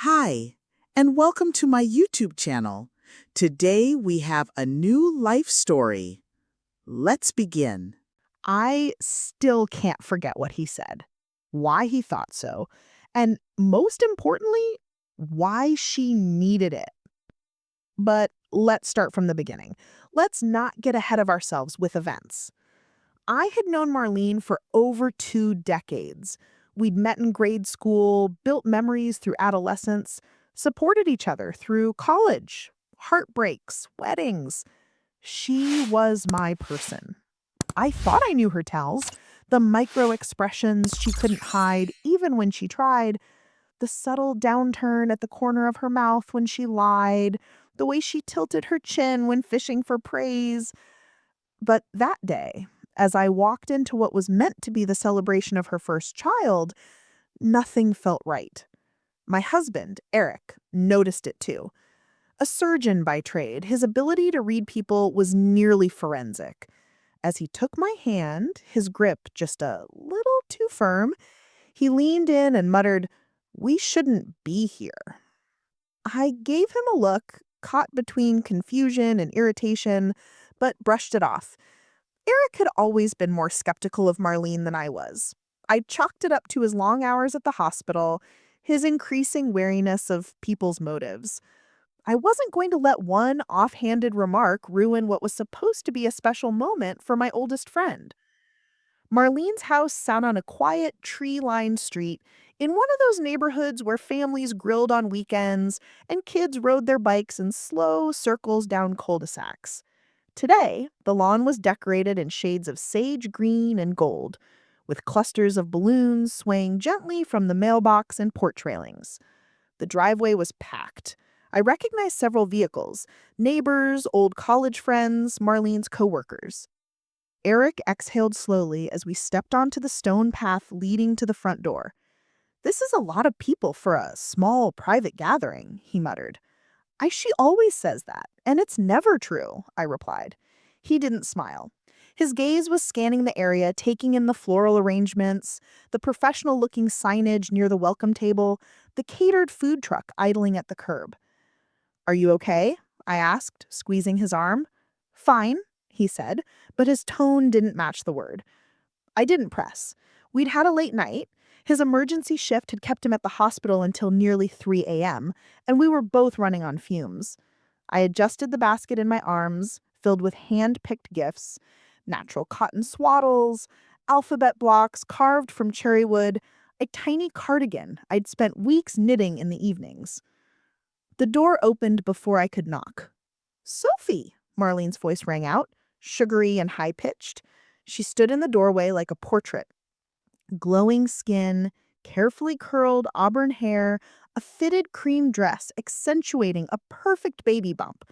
Hi, and welcome to my YouTube channel. Today we have a new life story. Let's begin. I still can't forget what he said, why he thought so, and most importantly, why she needed it. But let's start from the beginning. Let's not get ahead of ourselves with events. I had known Marlene for over 2 decades. We'd met in grade school, built memories through adolescence, supported each other through college, heartbreaks, weddings. She was my person. I thought I knew her tells, the micro expressions she couldn't hide even when she tried, the subtle downturn at the corner of her mouth when she lied, the way she tilted her chin when fishing for praise. But that day, as I walked into what was meant to be the celebration of her first child, nothing felt right. My husband, Eric, noticed it too. A surgeon by trade, his ability to read people was nearly forensic. As he took my hand, his grip just a little too firm, he leaned in and muttered, "We shouldn't be here." I gave him a look, caught between confusion and irritation, but brushed it off. Eric had always been more skeptical of Marlene than I was. I chalked it up to his long hours at the hospital, his increasing wariness of people's motives. I wasn't going to let one offhanded remark ruin what was supposed to be a special moment for my oldest friend. Marlene's house sat on a quiet, tree-lined street in one of those neighborhoods where families grilled on weekends and kids rode their bikes in slow circles down cul-de-sacs. Today, the lawn was decorated in shades of sage green and gold, with clusters of balloons swaying gently from the mailbox and porch railings. The driveway was packed. I recognized several vehicles, neighbors, old college friends, Marlene's coworkers. Eric exhaled slowly as we stepped onto the stone path leading to the front door. "This is a lot of people for a small private gathering," he muttered. She always says that, and it's never true," I replied. He didn't smile. His gaze was scanning the area, taking in the floral arrangements, the professional-looking signage near the welcome table, the catered food truck idling at the curb. "Are you okay?" I asked, squeezing his arm. "Fine," he said, but his tone didn't match the word. I didn't press. We'd had a late night. His emergency shift had kept him at the hospital until nearly 3 a.m., and we were both running on fumes. I adjusted the basket in my arms, filled with hand-picked gifts, natural cotton swaddles, alphabet blocks carved from cherry wood, a tiny cardigan I'd spent weeks knitting in the evenings. The door opened before I could knock. "Sophie!" Marlene's voice rang out, sugary and high-pitched. She stood in the doorway like a portrait. Glowing skin, carefully curled auburn hair, a fitted cream dress accentuating a perfect baby bump.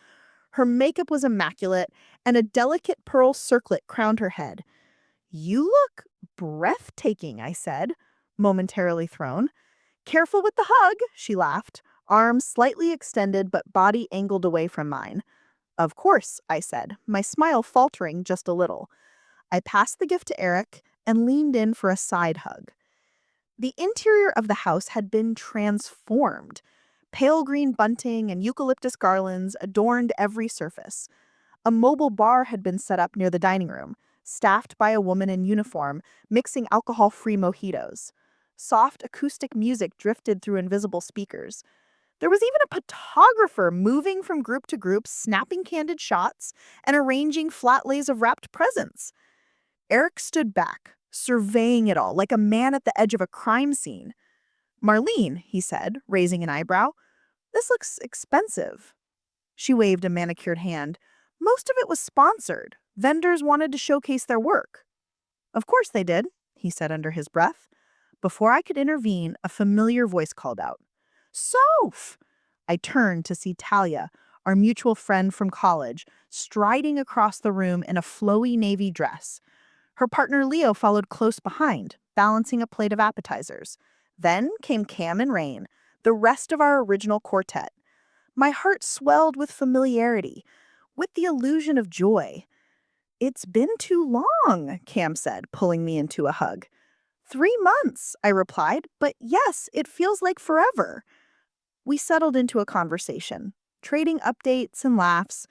Her makeup was immaculate, and a delicate pearl circlet crowned her head. "You look breathtaking," I said, momentarily thrown. "Careful with the hug," she laughed, arms slightly extended but body angled away from mine. "Of course," I said, my smile faltering just a little. I passed the gift to Eric and leaned in for a side hug. The interior of the house had been transformed. Pale green bunting and eucalyptus garlands adorned every surface. A mobile bar had been set up near the dining room, staffed by a woman in uniform, mixing alcohol-free mojitos. Soft acoustic music drifted through invisible speakers. There was even a photographer moving from group to group, snapping candid shots and arranging flat lays of wrapped presents. Eric stood back, surveying it all like a man at the edge of a crime scene. "Marlene," he said, raising an eyebrow, "this looks expensive." She waved a manicured hand. "Most of it was sponsored. Vendors wanted to showcase their work." "Of course they did," he said under his breath. Before I could intervene, a familiar voice called out, "Soph!" I turned to see Talia, our mutual friend from college, striding across the room in a flowy navy dress. Her partner Leo followed close behind, balancing a plate of appetizers. Then came Cam and Rain, the rest of our original quartet. My heart swelled with familiarity, with the illusion of joy. "It's been too long," Cam said, pulling me into a hug. "3 months," I replied, "but yes, it feels like forever." We settled into a conversation, trading updates and laughs,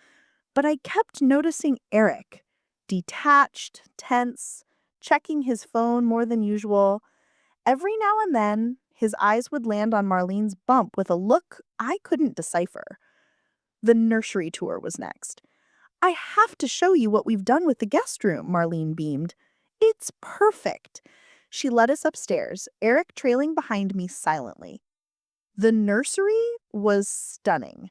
but I kept noticing Eric, detached, tense, checking his phone more than usual. Every now and then, his eyes would land on Marlene's bump with a look I couldn't decipher. The nursery tour was next. I have to show you what we've done with the guest room, Marlene beamed. It's perfect. She led us upstairs, Eric trailing behind me silently. The nursery was stunning.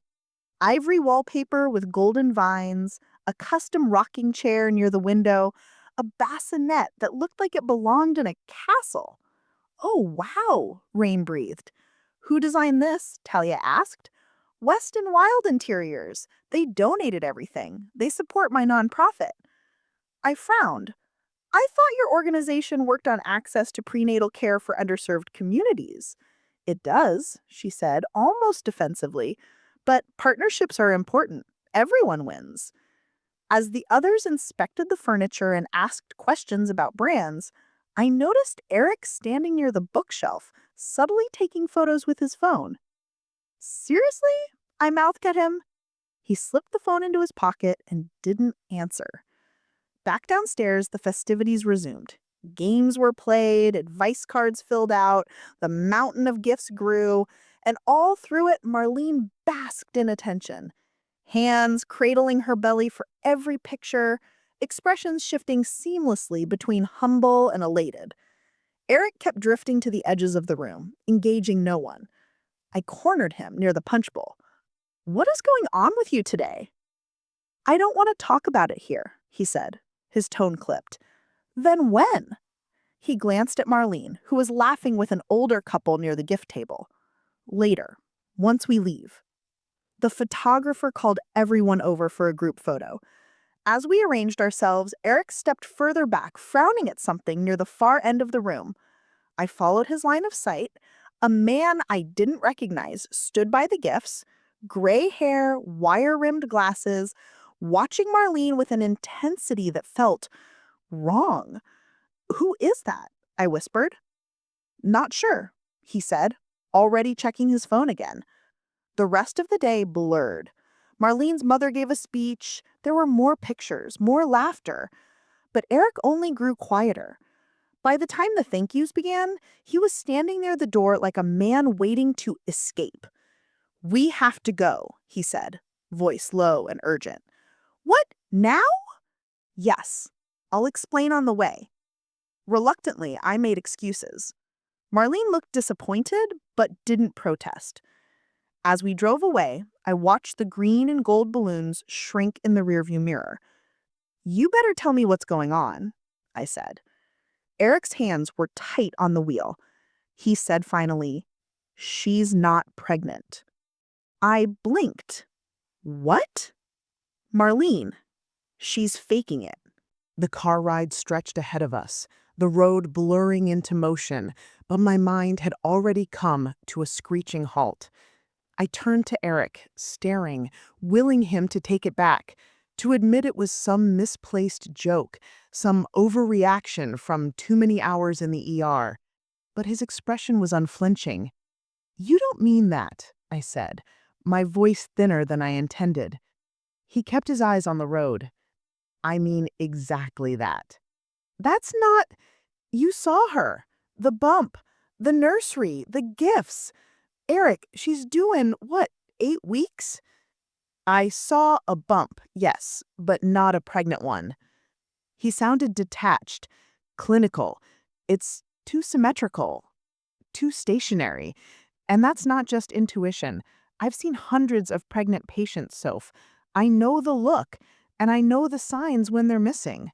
Ivory wallpaper with golden vines, a custom rocking chair near the window, a bassinet that looked like it belonged in a castle. Oh, wow, Rain breathed. Who designed this? Talia asked. West and Wild Interiors. They donated everything. They support my nonprofit. I frowned. I thought your organization worked on access to prenatal care for underserved communities. It does, she said, almost defensively. But partnerships are important. Everyone wins. As the others inspected the furniture and asked questions about brands, I noticed Eric standing near the bookshelf, subtly taking photos with his phone. Seriously? I mouthed at him. He slipped the phone into his pocket and didn't answer. Back downstairs, the festivities resumed. Games were played, advice cards filled out, the mountain of gifts grew, and all through it, Marlene basked in attention. Hands cradling her belly for every picture, expressions shifting seamlessly between humble and elated. Eric kept drifting to the edges of the room, engaging no one. I cornered him near the punch bowl. What is going on with you today? I don't want to talk about it here, he said, his tone clipped. Then when? He glanced at Marlene, who was laughing with an older couple near the gift table. Later, once we leave. The photographer called everyone over for a group photo. As we arranged ourselves, Eric stepped further back, frowning at something near the far end of the room. I followed his line of sight. A man I didn't recognize stood by the gifts, gray hair, wire-rimmed glasses, watching Marlene with an intensity that felt wrong. Who is that? I whispered. Not sure, he said, already checking his phone again. The rest of the day blurred. Marlene's mother gave a speech. There were more pictures, more laughter. But Eric only grew quieter. By the time the thank yous began, he was standing near the door like a man waiting to escape. We have to go, he said, voice low and urgent. What, now? Yes. I'll explain on the way. Reluctantly, I made excuses. Marlene looked disappointed, but didn't protest. As we drove away, I watched the green and gold balloons shrink in the rearview mirror. You better tell me what's going on, I said. Eric's hands were tight on the wheel. He said finally, she's not pregnant. I blinked. What? Marlene. She's faking it. The car ride stretched ahead of us, the road blurring into motion, but my mind had already come to a screeching halt. I turned to Eric, staring, willing him to take it back, to admit it was some misplaced joke, some overreaction from too many hours in the ER. But his expression was unflinching. You don't mean that, I said, my voice thinner than I intended. He kept his eyes on the road. I mean exactly that. That's not... You saw her. The bump. The nursery. The gifts. Eric, she's doing, 8 weeks? I saw a bump, yes, but not a pregnant one. He sounded detached, clinical. It's too symmetrical, too stationary. And that's not just intuition. I've seen hundreds of pregnant patients, Soph. I know the look, and I know the signs when they're missing.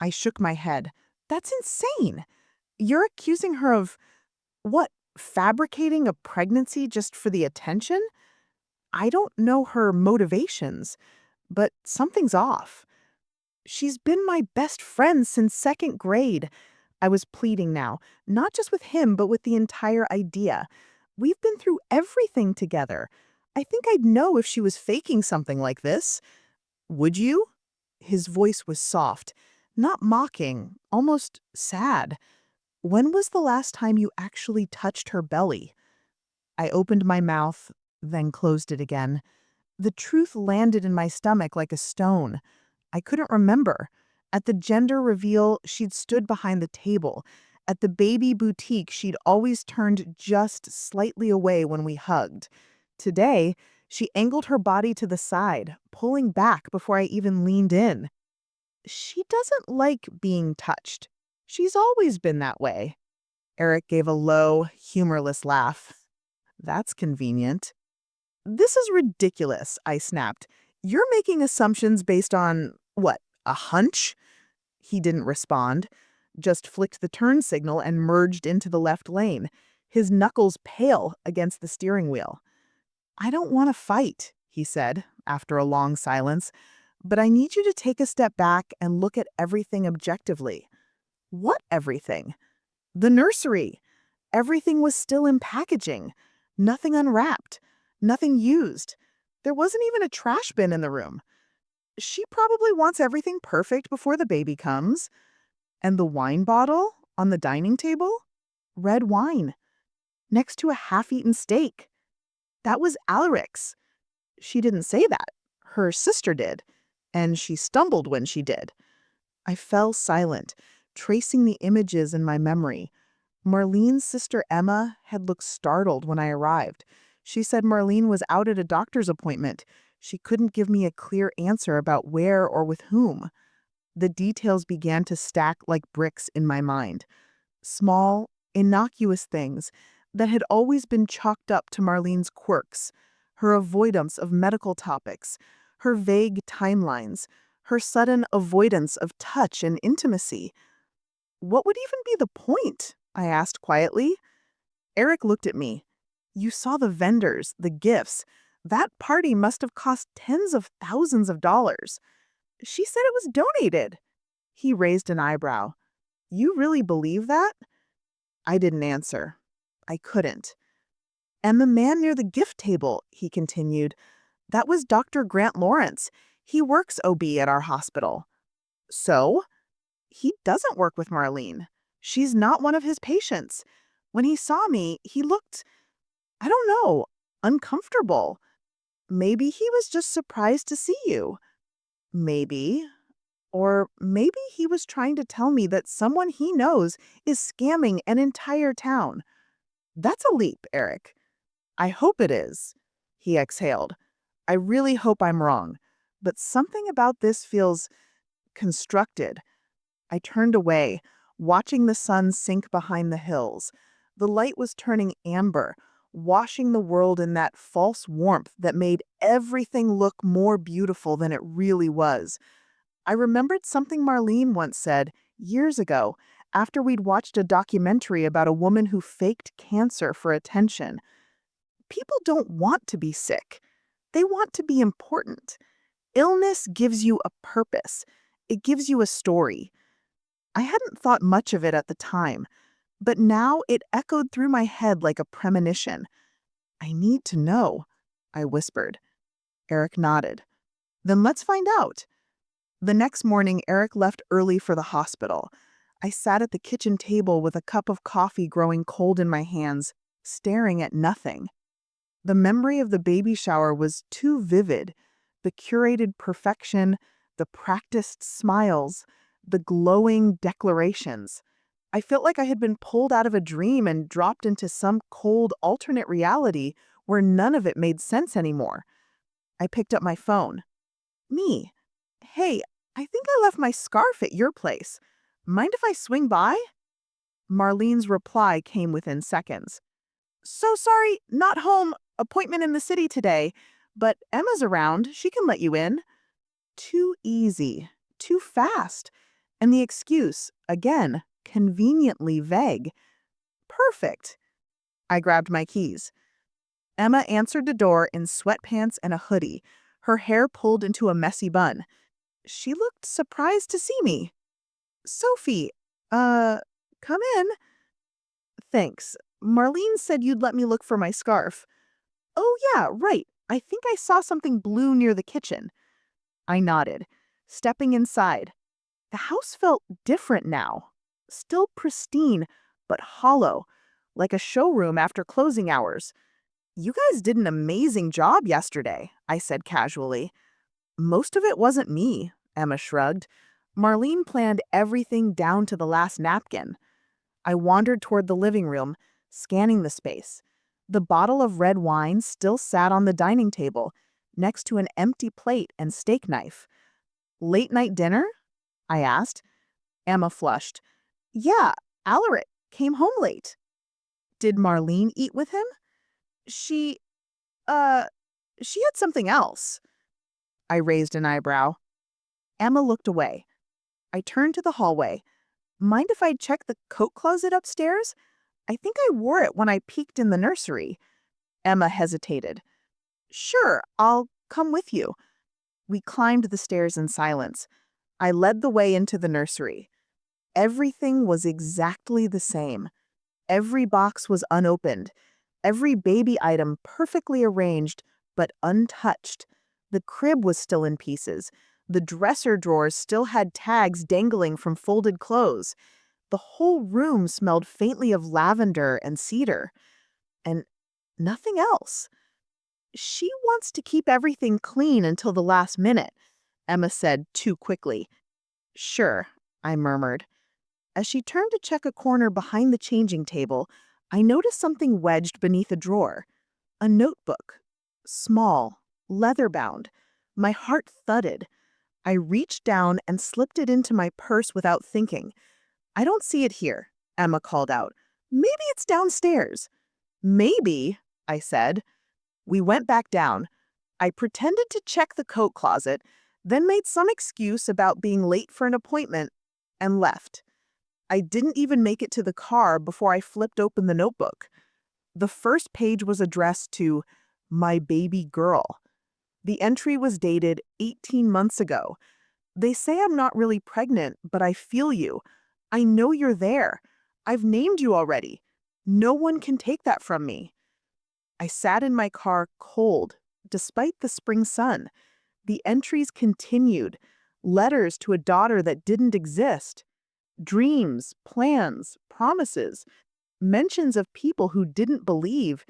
I shook my head. That's insane. You're accusing her of, fabricating a pregnancy just for the attention? I don't know her motivations, but something's off. She's been my best friend since 2nd grade. I was pleading now, not just with him, but with the entire idea. We've been through everything together. I think I'd know if she was faking something like this. Would you? His voice was soft, not mocking, almost sad. When was the last time you actually touched her belly? I opened my mouth, then closed it again. The truth landed in my stomach like a stone. I couldn't remember. At the gender reveal, she'd stood behind the table. At the baby boutique, she'd always turned just slightly away when we hugged. Today, she angled her body to the side, pulling back before I even leaned in. She doesn't like being touched. She's always been that way. Eric gave a low, humorless laugh. That's convenient. This is ridiculous, I snapped. You're making assumptions based on, what, a hunch? He didn't respond, just flicked the turn signal and merged into the left lane, his knuckles pale against the steering wheel. I don't want to fight, he said, after a long silence, but I need you to take a step back and look at everything objectively. What everything? The nursery. Everything was still in packaging. Nothing unwrapped. Nothing used. There wasn't even a trash bin in the room. She probably wants everything perfect before the baby comes. And the wine bottle on the dining table? Red wine. Next to a half-eaten steak. That was Alaric's. She didn't say that. Her sister did. And she stumbled when she did. I fell silent, tracing the images in my memory. Marlene's sister Emma had looked startled when I arrived. She said Marlene was out at a doctor's appointment. She couldn't give me a clear answer about where or with whom. The details began to stack like bricks in my mind. Small, innocuous things that had always been chalked up to Marlene's quirks, her avoidance of medical topics, her vague timelines, her sudden avoidance of touch and intimacy. What would even be the point? I asked quietly. Eric looked at me. You saw the vendors, the gifts. That party must have cost tens of thousands of dollars. She said it was donated. He raised an eyebrow. You really believe that? I didn't answer. I couldn't. And the man near the gift table, he continued, that was Dr. Grant Lawrence. He works OB at our hospital. So? He doesn't work with Marlene. She's not one of his patients. When he saw me, he looked, I don't know, uncomfortable. Maybe he was just surprised to see you. Maybe. Or maybe he was trying to tell me that someone he knows is scamming an entire town. That's a leap, Eric. I hope it is. He exhaled. I really hope I'm wrong. But something about this feels constructed. I turned away, watching the sun sink behind the hills. The light was turning amber, washing the world in that false warmth that made everything look more beautiful than it really was. I remembered something Marlene once said years ago after we'd watched a documentary about a woman who faked cancer for attention. People don't want to be sick. They want to be important. Illness gives you a purpose. It gives you a story. I hadn't thought much of it at the time, but now it echoed through my head like a premonition. I need to know, I whispered. Eric nodded. Then let's find out. The next morning, Eric left early for the hospital. I sat at the kitchen table with a cup of coffee growing cold in my hands, staring at nothing. The memory of the baby shower was too vivid. The curated perfection, the practiced smiles, the glowing declarations. I felt like I had been pulled out of a dream and dropped into some cold alternate reality where none of it made sense anymore. I picked up my phone. Me. Hey, I think I left my scarf at your place. Mind if I swing by? Marlene's reply came within seconds. So sorry, not home. Appointment in the city today. But Emma's around. She can let you in. Too easy. Too fast. And the excuse, again, conveniently vague. Perfect. I grabbed my keys. Emma answered the door in sweatpants and a hoodie, her hair pulled into a messy bun. She looked surprised to see me. Sophie, come in. Thanks. Marlene said you'd let me look for my scarf. Oh, yeah, right. I think I saw something blue near the kitchen. I nodded, stepping inside. The house felt different now. Still pristine, but hollow, like a showroom after closing hours. You guys did an amazing job yesterday, I said casually. Most of it wasn't me, Emma shrugged. Marlene planned everything down to the last napkin. I wandered toward the living room, scanning the space. The bottle of red wine still sat on the dining table, next to an empty plate and steak knife. Late night dinner? I asked. Emma flushed. Yeah, Alaric came home late. Did Marlene eat with him? She, uh, she had something else. I raised an eyebrow. Emma looked away. I turned to the hallway. Mind if I check the coat closet upstairs? I think I wore it when I peeked in the nursery. Emma hesitated. Sure, I'll come with you. We climbed the stairs in silence. I led the way into the nursery. Everything was exactly the same. Every box was unopened. Every baby item perfectly arranged, but untouched. The crib was still in pieces. The dresser drawers still had tags dangling from folded clothes. The whole room smelled faintly of lavender and cedar. And nothing else. She wants to keep everything clean until the last minute, Emma said too quickly. Sure, I murmured. As she turned to check a corner behind the changing table, I noticed something wedged beneath a drawer. A notebook. Small, leather-bound. My heart thudded. I reached down and slipped it into my purse without thinking. I don't see it here, Emma called out. Maybe it's downstairs. Maybe, I said. We went back down. I pretended to check the coat closet, then made some excuse about being late for an appointment, and left. I didn't even make it to the car before I flipped open the notebook. The first page was addressed to my baby girl. The entry was dated 18 months ago. They say I'm not really pregnant, but I feel you. I know you're there. I've named you already. No one can take that from me. I sat in my car cold, despite the spring sun. The entries continued. Letters to a daughter that didn't exist. Dreams, plans, promises. Mentions of people who didn't believe.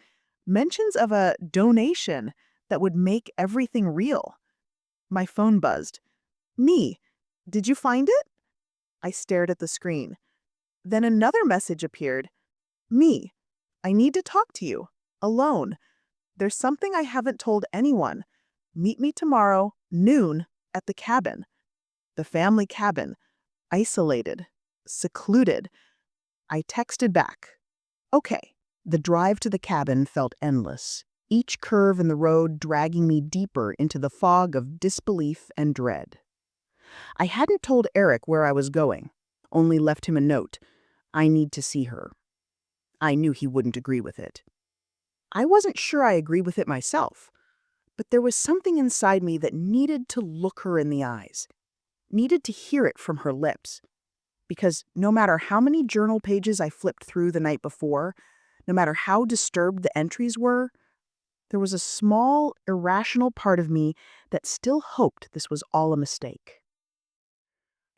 Mentions of a donation that would make everything real. My phone buzzed. Me. Did you find it? I stared at the screen. Then another message appeared. Me. I need to talk to you. Alone. There's something I haven't told anyone. Meet me tomorrow, noon, at the cabin. The family cabin. Isolated. Secluded. I texted back. Okay. The drive to the cabin felt endless, each curve in the road dragging me deeper into the fog of disbelief and dread. I hadn't told Eric where I was going, only left him a note. I need to see her. I knew he wouldn't agree with it. I wasn't sure I agreed with it myself, but there was something inside me that needed to look her in the eyes, needed to hear it from her lips. Because no matter how many journal pages I flipped through the night before, no matter how disturbed the entries were, there was a small, irrational part of me that still hoped this was all a mistake.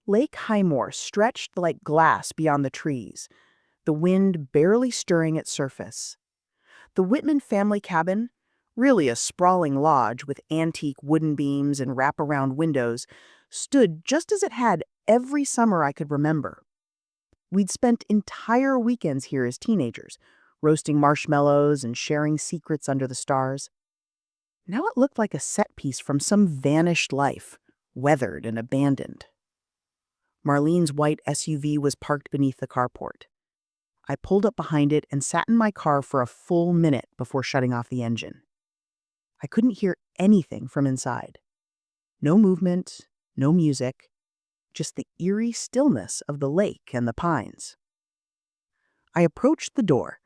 Lake Highmore stretched like glass beyond the trees, the wind barely stirring its surface. The Whitman family cabin, really a sprawling lodge with antique wooden beams and wraparound windows, stood just as it had every summer I could remember. We'd spent entire weekends here as teenagers, roasting marshmallows and sharing secrets under the stars. Now it looked like a set piece from some vanished life, weathered and abandoned. Marlene's white SUV was parked beneath the carport. I pulled up behind it and sat in my car for a full minute before shutting off the engine. I couldn't hear anything from inside. No movement, no music, just the eerie stillness of the lake and the pines. I approached the door,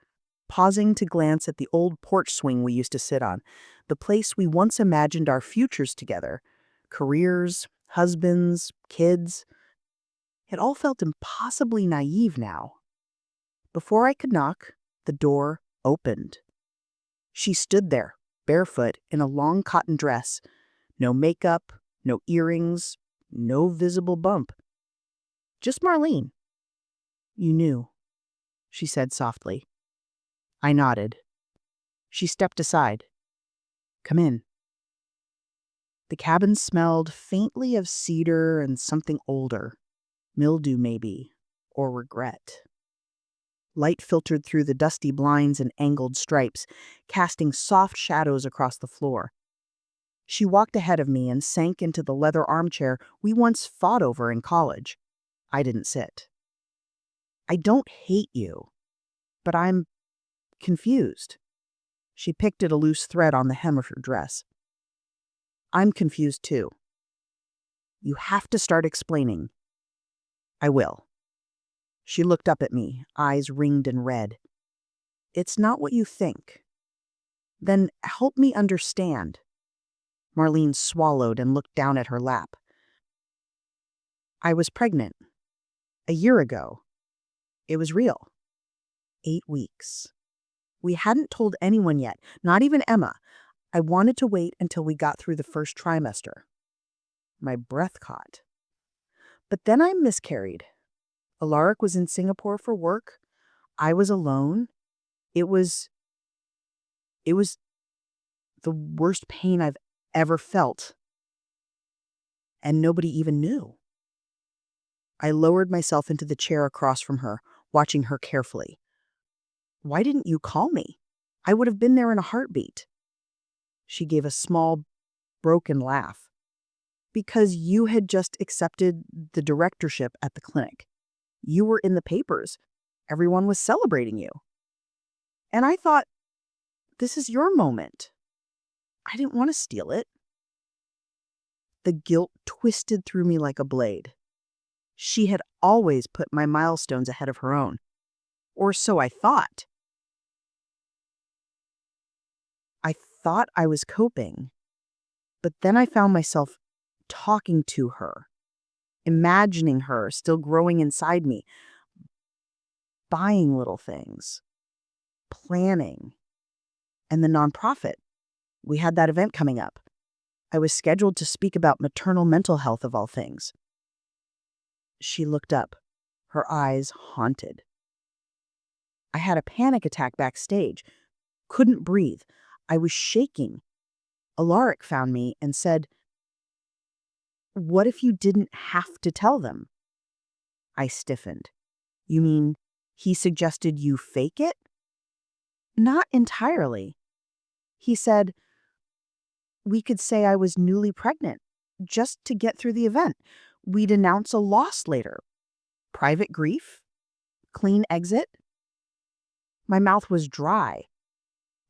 pausing to glance at the old porch swing we used to sit on, the place we once imagined our futures together, careers, husbands, kids. It all felt impossibly naive now. Before I could knock, the door opened. She stood there, barefoot, in a long cotton dress. No makeup, no earrings, no visible bump. Just Marlene. You knew, she said softly. I nodded. She stepped aside. "Come in." The cabin smelled faintly of cedar and something older. Mildew, maybe, or regret. Light filtered through the dusty blinds and angled stripes, casting soft shadows across the floor. She walked ahead of me and sank into the leather armchair we once fought over in college. I didn't sit. "I don't hate you, but I'm confused." She picked at a loose thread on the hem of her dress. "I'm confused too. You have to start explaining." "I will." She looked up at me, eyes ringed and red. "It's not what you think." "Then help me understand." Marlene swallowed and looked down at her lap. "I was pregnant. A year ago. It was real. 8 weeks. We hadn't told anyone yet, not even Emma. I wanted to wait until we got through the first trimester." My breath caught. "But then I miscarried. Alaric was in Singapore for work. I was alone. It was the worst pain I've ever felt. And nobody even knew." I lowered myself into the chair across from her, watching her carefully. "Why didn't you call me? I would have been there in a heartbeat." She gave a small, broken laugh. "Because you had just accepted the directorship at the clinic. You were in the papers. Everyone was celebrating you. And I thought, this is your moment. I didn't want to steal it." The guilt twisted through me like a blade. She had always put my milestones ahead of her own. Or so I thought. I thought I was coping. But then I found myself talking to her, imagining her still growing inside me, buying little things, planning. And the nonprofit. We had that event coming up. I was scheduled to speak about maternal mental health of all things. She looked up, her eyes haunted. "I had a panic attack backstage. Couldn't breathe. I was shaking. Alaric found me and said, 'What if you didn't have to tell them?'" I stiffened. "You mean he suggested you fake it?" "Not entirely. He said we could say I was newly pregnant, just to get through the event. We'd announce a loss later. Private grief? Clean exit?" My mouth was dry.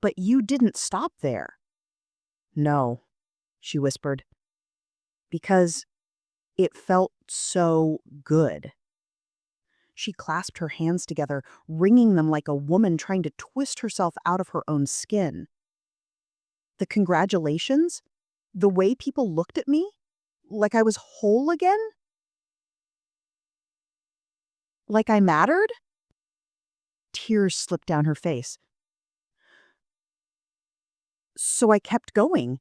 "But you didn't stop there." "No," she whispered, "because it felt so good." She clasped her hands together, wringing them like a woman trying to twist herself out of her own skin. "The congratulations? The way people looked at me? Like I was whole again? Like I mattered?" Tears slipped down her face. "So I kept going.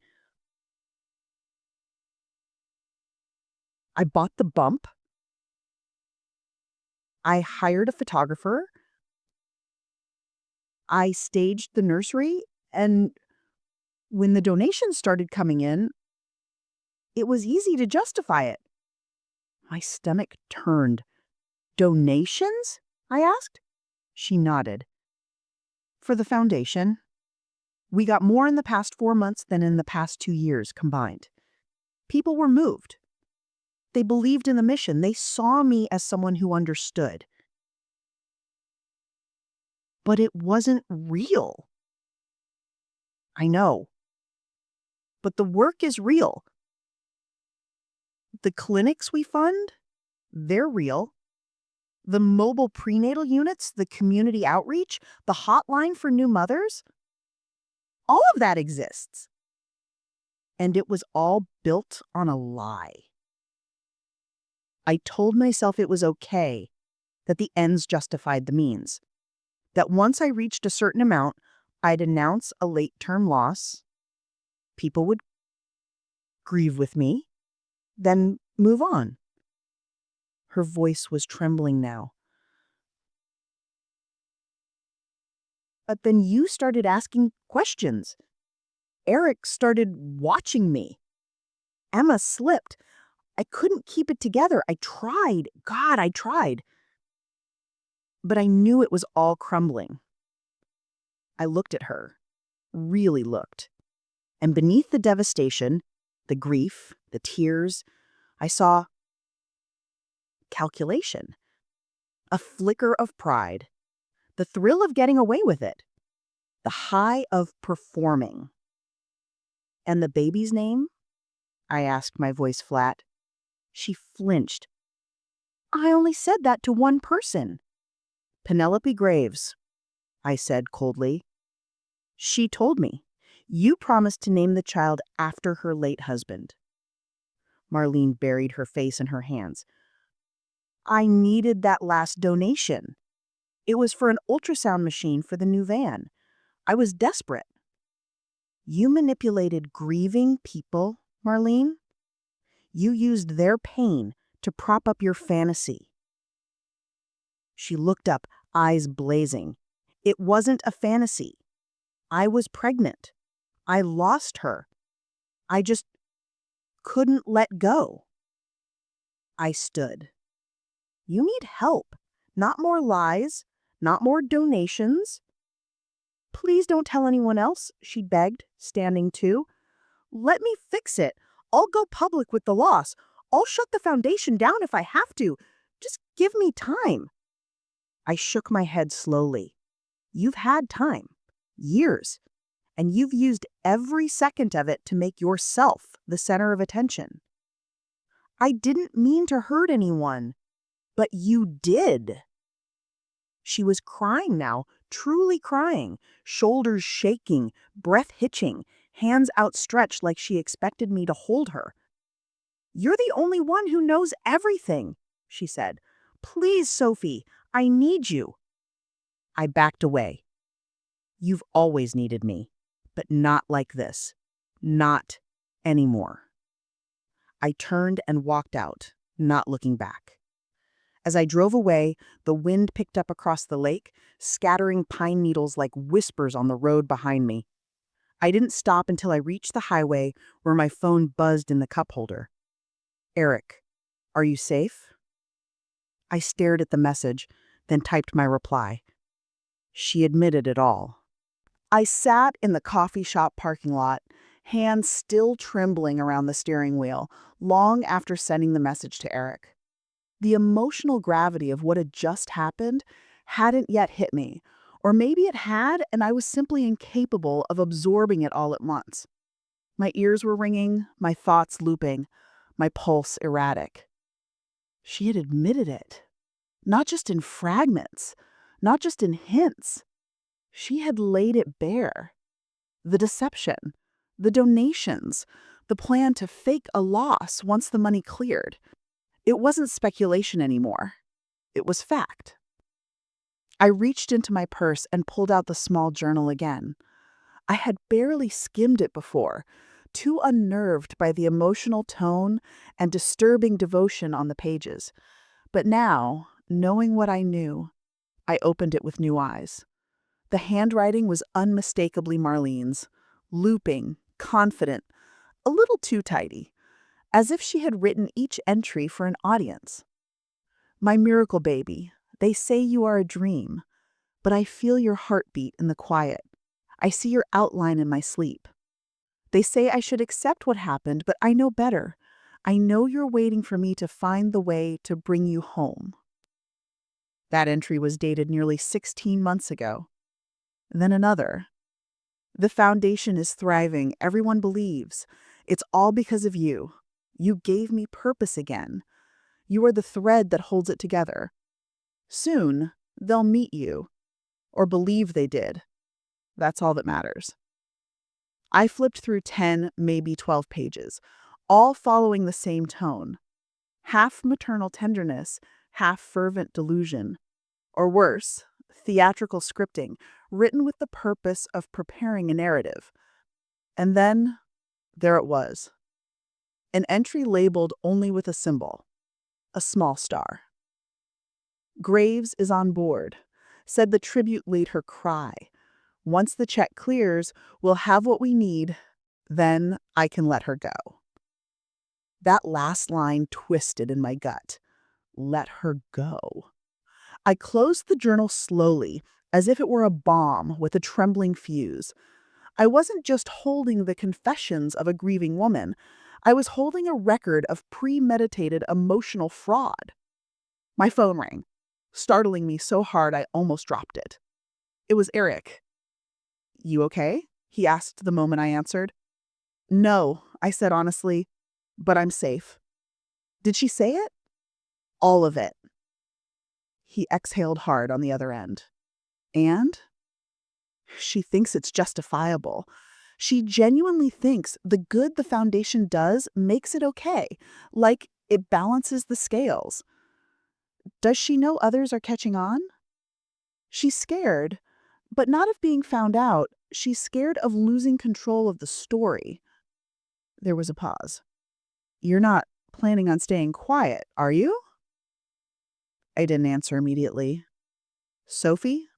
I bought the bump. I hired a photographer. I staged the nursery. And when the donations started coming in, it was easy to justify it." My stomach turned. "Donations?" I asked. She nodded. "For the foundation. We got more in the past 4 months than in the past 2 years combined. People were moved. They believed in the mission. They saw me as someone who understood. But it wasn't real." "I know. But the work is real. The clinics we fund, they're real. The mobile prenatal units, the community outreach, the hotline for new mothers, all of that exists. And it was all built on a lie. I told myself it was okay, that the ends justified the means, that once I reached a certain amount, I'd announce a late-term loss. People would grieve with me, then move on." Her voice was trembling now. But then you started asking questions. Eric started watching me. Emma slipped. I couldn't keep it together. I tried. God, I tried. But I knew it was all crumbling. I looked at her, really looked. And beneath the devastation, the grief, the tears, I saw calculation, a flicker of pride, the thrill of getting away with it, the high of performing. And the baby's name? I asked, my voice flat. She flinched. I only said that to one person. Penelope Graves, I said coldly. She told me. You promised to name the child after her late husband. Marlene buried her face in her hands. I needed that last donation. It was for an ultrasound machine for the new van. I was desperate. You manipulated grieving people, Marlene. You used their pain to prop up your fantasy. She looked up, eyes blazing. It wasn't a fantasy. I was pregnant. I lost her. I just couldn't let go. I stood. You need help, not more lies, not more donations. Please don't tell anyone else, she begged, standing too. Let me fix it. I'll go public with the loss. I'll shut the foundation down if I have to. Just give me time. I shook my head slowly. You've had time. Years. And you've used every second of it to make yourself the center of attention. I didn't mean to hurt anyone, but you did. She was crying now, truly crying, shoulders shaking, breath hitching, hands outstretched like she expected me to hold her. You're the only one who knows everything, she said. Please, Sophie, I need you. I backed away. You've always needed me, but not like this. Not anymore. I turned and walked out, not looking back. As I drove away, the wind picked up across the lake, scattering pine needles like whispers on the road behind me. I didn't stop until I reached the highway where my phone buzzed in the cup holder. Eric, are you safe? I stared at the message, then typed my reply. She admitted it all. I sat in the coffee shop parking lot, hands still trembling around the steering wheel, long after sending the message to Eric. The emotional gravity of what had just happened hadn't yet hit me, or maybe it had and I was simply incapable of absorbing it all at once. My ears were ringing, my thoughts looping, my pulse erratic. She had admitted it, not just in fragments, not just in hints. She had laid it bare. The deception, the donations, the plan to fake a loss once the money cleared. It wasn't speculation anymore. It was fact. I reached into my purse and pulled out the small journal again. I had barely skimmed it before, too unnerved by the emotional tone and disturbing devotion on the pages. But now, knowing what I knew, I opened it with new eyes. The handwriting was unmistakably Marlene's, looping, confident, a little too tidy, as if she had written each entry for an audience. My miracle baby, they say you are a dream, but I feel your heartbeat in the quiet. I see your outline in my sleep. They say I should accept what happened, but I know better. I know you're waiting for me to find the way to bring you home. That entry was dated nearly 16 months ago. Then another. The foundation is thriving, everyone believes. It's all because of you. You gave me purpose again. You are the thread that holds it together. Soon, they'll meet you. Or believe they did. That's all that matters. I flipped through 10, maybe 12 pages, all following the same tone. Half maternal tenderness, half fervent delusion. Or worse, theatrical scripting, written with the purpose of preparing a narrative. And then, there it was. An entry labeled only with a symbol, a small star. Graves is on board, said the tribute made her cry. Once the check clears, we'll have what we need. Then I can let her go. That last line twisted in my gut. Let her go. I closed the journal slowly, as if it were a bomb with a trembling fuse. I wasn't just holding the confessions of a grieving woman. I was holding a record of premeditated emotional fraud. My phone rang, startling me so hard I almost dropped it. It was Eric. "You okay?" he asked the moment I answered. "No," I said honestly, "but I'm safe." "Did she say it?" "All of it." He exhaled hard on the other end. "And?" "She thinks it's justifiable. She genuinely thinks the good the foundation does makes it okay, like it balances the scales." "Does she know others are catching on?" "She's scared, but not of being found out. She's scared of losing control of the story." There was a pause. "You're not planning on staying quiet, are you?" I didn't answer immediately. "Sophie?"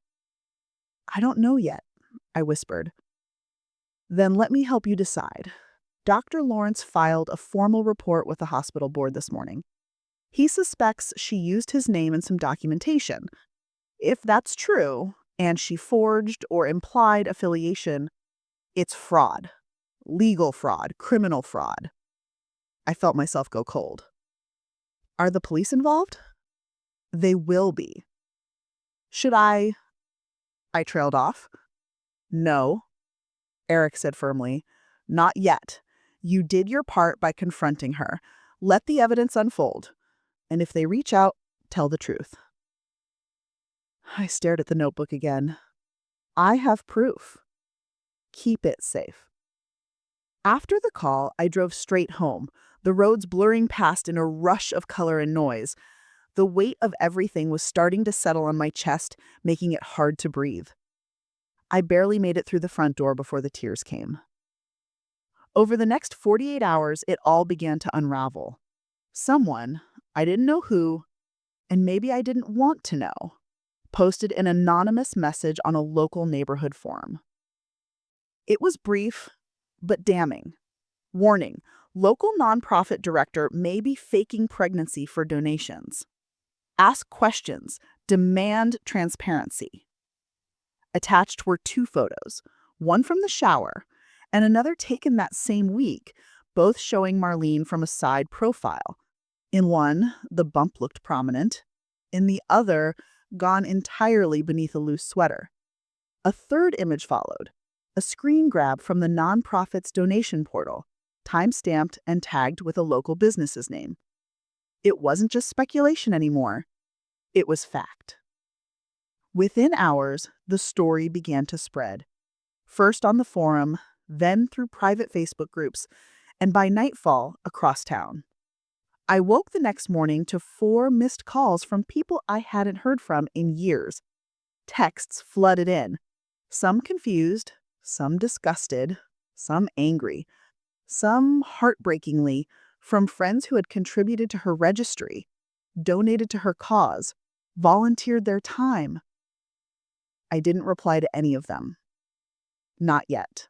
"I don't know yet," I whispered. "Then let me help you decide." Dr. Lawrence filed a formal report with the hospital board this morning. He suspects she used his name in some documentation. If that's true, and she forged or implied affiliation, it's fraud. Legal fraud, criminal fraud. I felt myself go cold. "Are the police involved?" "They will be." "Should I?" I trailed off. "No," Eric said firmly. "Not yet. You did your part by confronting her. Let the evidence unfold. And if they reach out, tell the truth." I stared at the notebook again. I have proof. Keep it safe. After the call, I drove straight home, the roads blurring past in a rush of color and noise. The weight of everything was starting to settle on my chest, making it hard to breathe. I barely made it through the front door before the tears came. Over the next 48 hours, it all began to unravel. Someone, I didn't know who, and maybe I didn't want to know, posted an anonymous message on a local neighborhood forum. It was brief, but damning. Warning: local nonprofit director may be faking pregnancy for donations. Ask questions. Demand transparency. Attached were 2 photos, one from the shower and another taken that same week, both showing Marlene from a side profile. In one, the bump looked prominent. In the other, gone entirely beneath a loose sweater. A third image followed, a screen grab from the nonprofit's donation portal, time-stamped and tagged with a local business's name. It wasn't just speculation anymore. It was fact. Within hours, the story began to spread. First on the forum, then through private Facebook groups, and by nightfall, across town. I woke the next morning to 4 missed calls from people I hadn't heard from in years. Texts flooded in, some confused, some disgusted, some angry, some heartbreakingly from friends who had contributed to her registry, donated to her cause, volunteered their time. I didn't reply to any of them. Not yet.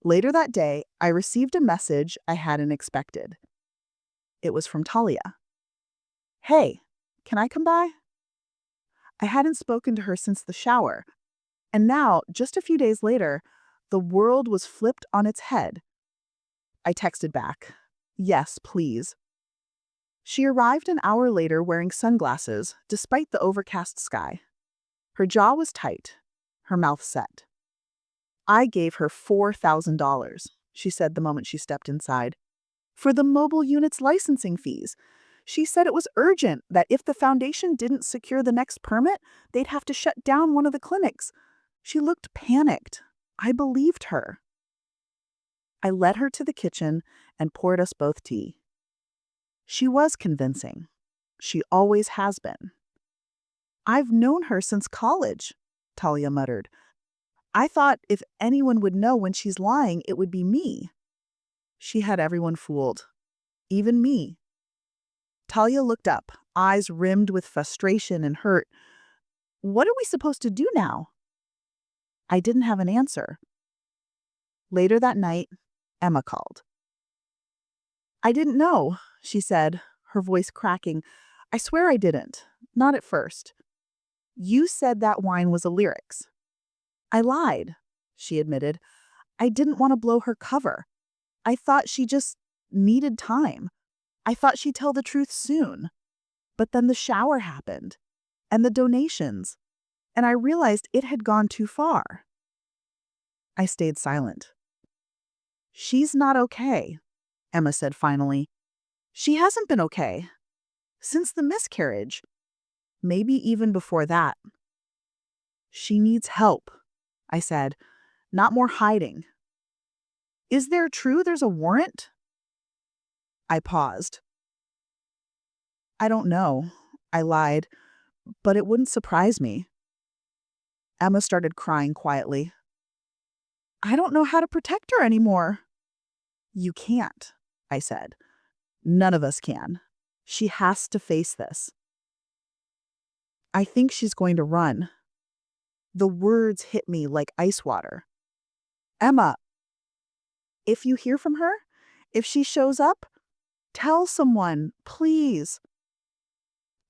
Later that day, I received a message I hadn't expected. It was from Talia. "Hey, can I come by?" I hadn't spoken to her since the shower, and now, just a few days later, the world was flipped on its head. I texted back, "Yes, please." She arrived an hour later wearing sunglasses, despite the overcast sky. Her jaw was tight, her mouth set. "I gave her $4,000, she said the moment she stepped inside, for the mobile unit's licensing fees. She said it was urgent, that if the foundation didn't secure the next permit, they'd have to shut down one of the clinics. She looked panicked. I believed her." I led her to the kitchen and poured us both tea. She was convincing. She always has been. "I've known her since college," Talia muttered. "I thought if anyone would know when she's lying, it would be me." She had everyone fooled. Even me. Talia looked up, eyes rimmed with frustration and hurt. "What are we supposed to do now?" I didn't have an answer. Later that night, Emma called. I didn't know, she said, her voice cracking. I swear I didn't. Not at first. You said that wine was a lyrics. I lied, she admitted. I didn't want to blow her cover. I thought she just needed time. I thought she'd tell the truth soon. But then the shower happened, and the donations, and I realized it had gone too far. I stayed silent. She's not okay, Emma said finally. She hasn't been okay. Since the miscarriage. Maybe even before that. She needs help, I said. Not more hiding. Is there true there's a warrant? I paused. I don't know, I lied, but it wouldn't surprise me. Emma started crying quietly. I don't know how to protect her anymore. You can't, I said. None of us can. She has to face this. I think she's going to run. The words hit me like ice water. Emma, if you hear from her, if she shows up, tell someone, please.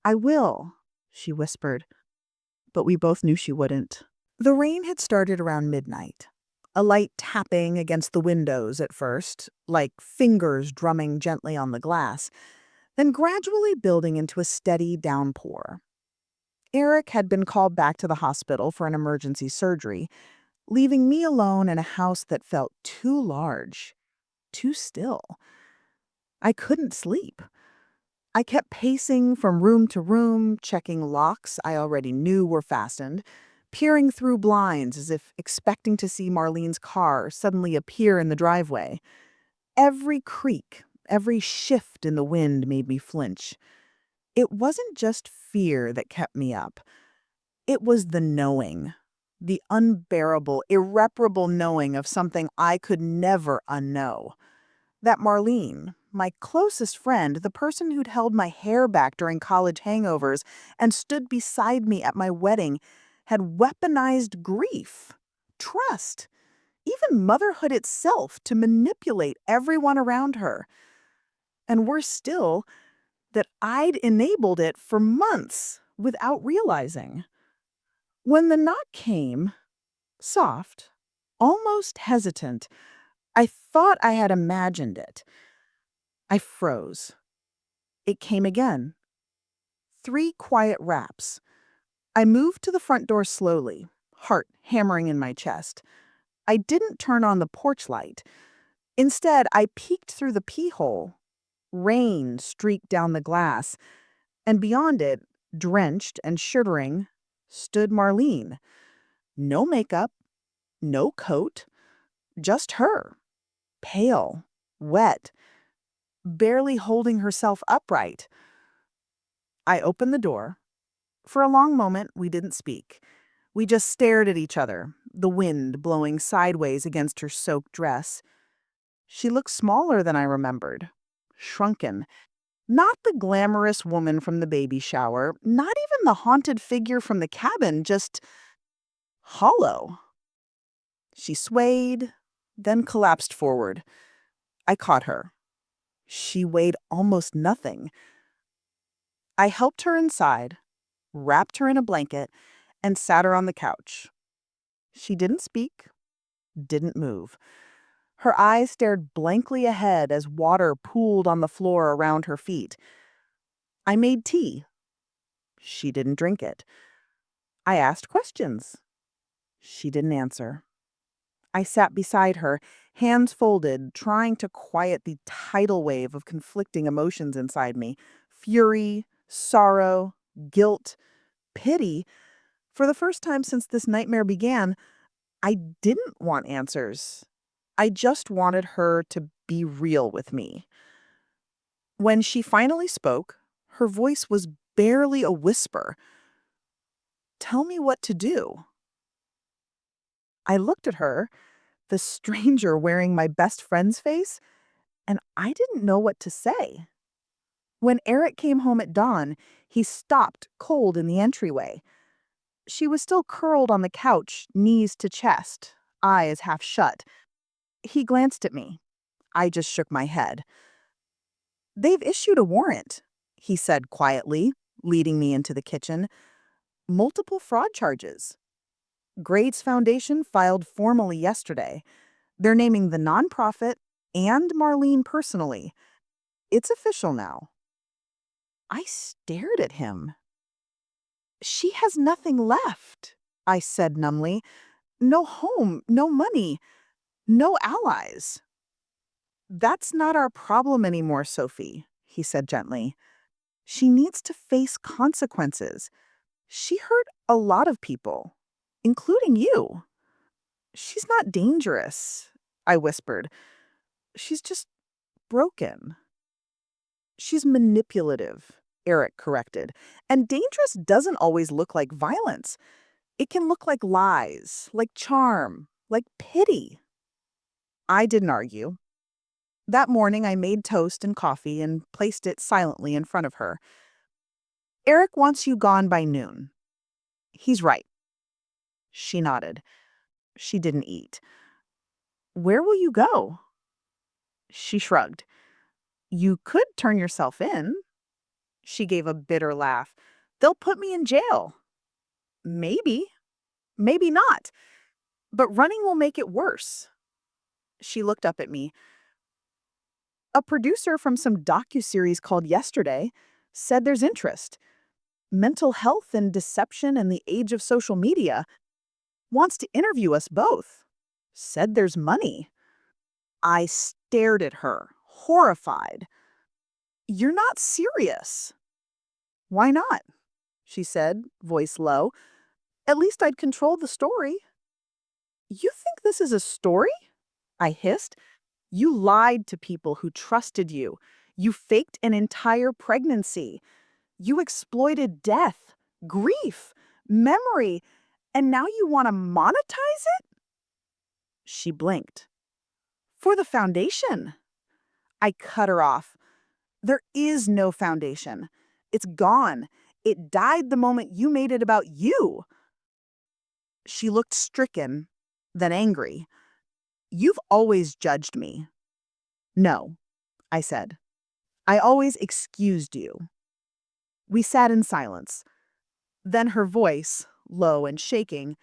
I will, she whispered, but we both knew she wouldn't. The rain had started around midnight. A light tapping against the windows at first, like fingers drumming gently on the glass, then gradually building into a steady downpour. Eric had been called back to the hospital for an emergency surgery, leaving me alone in a house that felt too large, too still. I couldn't sleep. I kept pacing from room to room, checking locks I already knew were fastened, peering through blinds as if expecting to see Marlene's car suddenly appear in the driveway. Every creak, every shift in the wind made me flinch. It wasn't just fear that kept me up. It was the knowing, the unbearable, irreparable knowing of something I could never unknow. That Marlene, my closest friend, the person who'd held my hair back during college hangovers and stood beside me at my wedding, had weaponized grief, trust, even motherhood itself to manipulate everyone around her. And worse still, that I'd enabled it for months without realizing. When the knock came, soft, almost hesitant, I thought I had imagined it. I froze. It came again. 3 quiet raps. I moved to the front door slowly, heart hammering in my chest. I didn't turn on the porch light. Instead, I peeked through the pee hole. Rain streaked down the glass, and beyond it, drenched and shivering, stood Marlene. No makeup, no coat, just her. Pale, wet, barely holding herself upright. I opened the door. For a long moment, we didn't speak. We just stared at each other, the wind blowing sideways against her soaked dress. She looked smaller than I remembered, shrunken. Not the glamorous woman from the baby shower, not even the haunted figure from the cabin, just hollow. She swayed, then collapsed forward. I caught her. She weighed almost nothing. I helped her inside, wrapped her in a blanket, and sat her on the couch. She didn't speak, didn't move. Her eyes stared blankly ahead as water pooled on the floor around her feet. I made tea. She didn't drink it. I asked questions. She didn't answer. I sat beside her, hands folded, trying to quiet the tidal wave of conflicting emotions inside me. Fury, sorrow, guilt, pity. For the first time since this nightmare began, I didn't want answers. I just wanted her to be real with me. When she finally spoke, her voice was barely a whisper. Tell me what to do. I looked at her, the stranger wearing my best friend's face, and I didn't know what to say. When Eric came home at dawn, he stopped cold in the entryway. She was still curled on the couch, knees to chest, eyes half shut. He glanced at me. I just shook my head. "They've issued a warrant," he said quietly, leading me into the kitchen. "Multiple fraud charges. Grades Foundation filed formally yesterday. They're naming the nonprofit and Marlene personally. It's official now." I stared at him. "She has nothing left," I said numbly. "No home, no money, no allies." "That's not our problem anymore, Sophie," he said gently. "She needs to face consequences. She hurt a lot of people, including you." "She's not dangerous," I whispered. "She's just broken." "She's manipulative," Eric corrected. "And dangerous doesn't always look like violence. It can look like lies, like charm, like pity." I didn't argue. That morning, I made toast and coffee and placed it silently in front of her. "Eric wants you gone by noon." "He's right." She nodded. She didn't eat. "Where will you go?" She shrugged. "You could turn yourself in." She gave a bitter laugh. "They'll put me in jail." "Maybe. Maybe not. But running will make it worse." She looked up at me. "A producer from some docuseries called yesterday said there's interest. Mental health and deception in the age of social media. Wants to interview us both. Said there's money." I stared at her, horrified. "You're not serious." "Why not?" she said, voice low. "At least I'd control the story." "You think this is a story?" I hissed. "You lied to people who trusted you. You faked an entire pregnancy. You exploited death, grief, memory, and now you want to monetize it?" She blinked. "For the foundation." I cut her off. "There is no foundation. It's gone. It died the moment you made it about you." She looked stricken, then angry. "You've always judged me." "No," I said. "I always excused you." We sat in silence. Then her voice, low and shaking.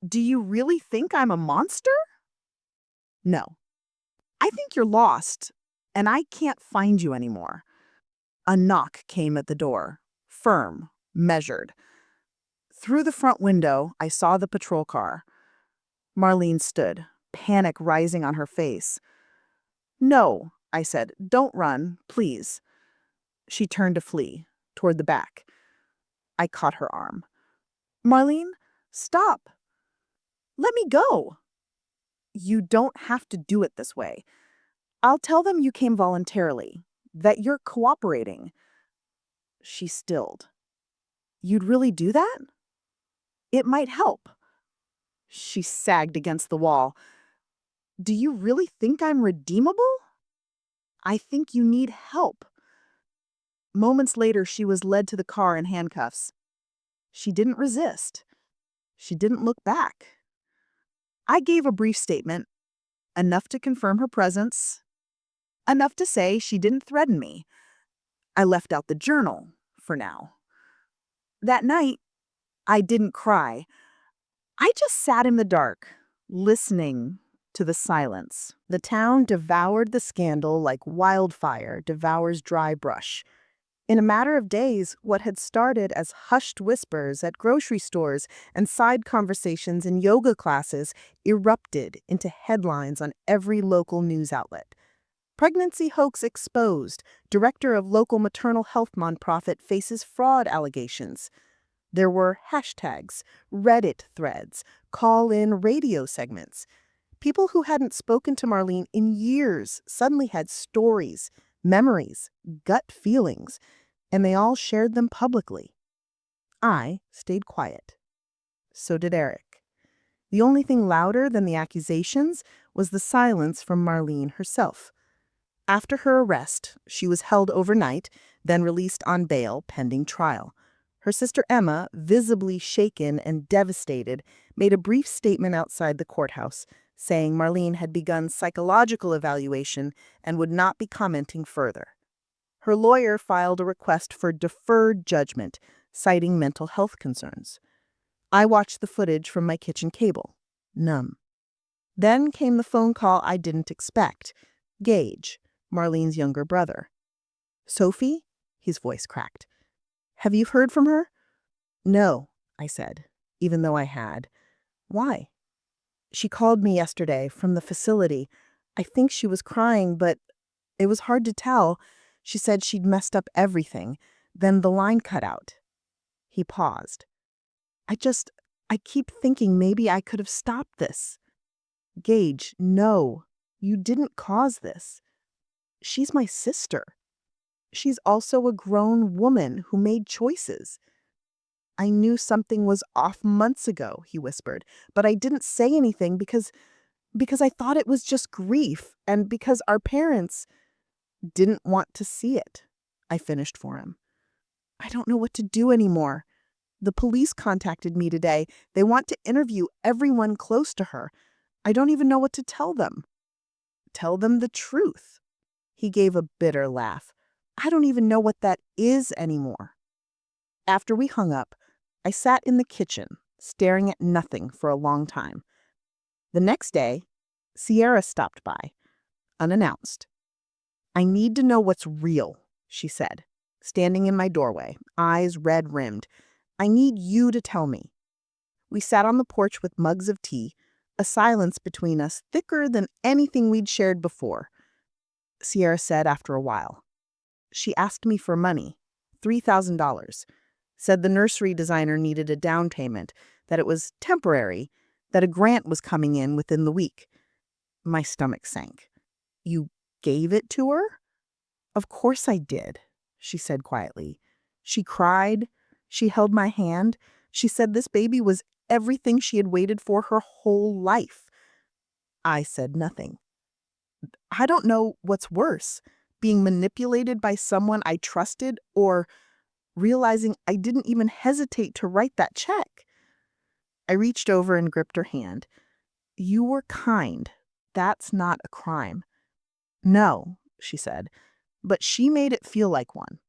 "Do you really think I'm a monster?" "No. I think you're lost, and I can't find you anymore." A knock came at the door, firm, measured. Through the front window, I saw the patrol car. Marlene stood, panic rising on her face. "No," I said. "Don't run, please." She turned to flee, toward the back. I caught her arm. "Marlene, stop. Let me go." "You don't have to do it this way. I'll tell them you came voluntarily, that you're cooperating." She stilled. "You'd really do that?" "It might help." She sagged against the wall. "Do you really think I'm redeemable?" "I think you need help." Moments later, she was led to the car in handcuffs. She didn't resist. She didn't look back. I gave a brief statement, enough to confirm her presence, enough to say she didn't threaten me. I left out the journal, for now. That night, I didn't cry. I just sat in the dark, listening to the silence. The town devoured the scandal like wildfire devours dry brush. In a matter of days, what had started as hushed whispers at grocery stores and side conversations in yoga classes erupted into headlines on every local news outlet. "Pregnancy hoax exposed. Director of local maternal health nonprofit faces fraud allegations." There were hashtags, Reddit threads, call-in radio segments. People who hadn't spoken to Marlene in years suddenly had stories, memories, gut feelings, and they all shared them publicly. I stayed quiet. So did Eric. The only thing louder than the accusations was the silence from Marlene herself. After her arrest, she was held overnight, then released on bail pending trial. Her sister Emma, visibly shaken and devastated, made a brief statement outside the courthouse, saying Marlene had begun psychological evaluation and would not be commenting further. Her lawyer filed a request for deferred judgment, citing mental health concerns. I watched the footage from my kitchen cable, numb. Then came the phone call I didn't expect. Gage, Marlene's younger brother. "Sophie?" His voice cracked. "Have you heard from her?" "No," I said, even though I had. "Why?" "She called me yesterday from the facility. I think she was crying, but it was hard to tell. She said she'd messed up everything. Then the line cut out." He paused. I keep thinking maybe I could have stopped this." "Gage, no. You didn't cause this. She's my sister. She's also a grown woman who made choices." "I knew something was off months ago," he whispered, "but I didn't say anything because I thought it was just grief and because our parents didn't want to see it." I finished for him. "I don't know what to do anymore. The police contacted me today. They want to interview everyone close to her. I don't even know what to tell them." "Tell them the truth." He gave a bitter laugh. "I don't even know what that is anymore." After we hung up, I sat in the kitchen, staring at nothing for a long time. The next day, Sierra stopped by, unannounced. "I need to know what's real," she said, standing in my doorway, eyes red-rimmed. "I need you to tell me." We sat on the porch with mugs of tea, a silence between us thicker than anything we'd shared before. Sierra said after a while, "She asked me for money, $3,000. Said the nursery designer needed a down payment, that it was temporary, that a grant was coming in within the week." My stomach sank. "You gave it to her?" "Of course I did," she said quietly. "She cried. She held my hand. She said this baby was everything she had waited for her whole life." I said nothing. I don't know what's worse, being manipulated by someone I trusted or realizing I didn't even hesitate to write that check. I reached over and gripped her hand. "You were kind. That's not a crime." "No," she said, "but she made it feel like one."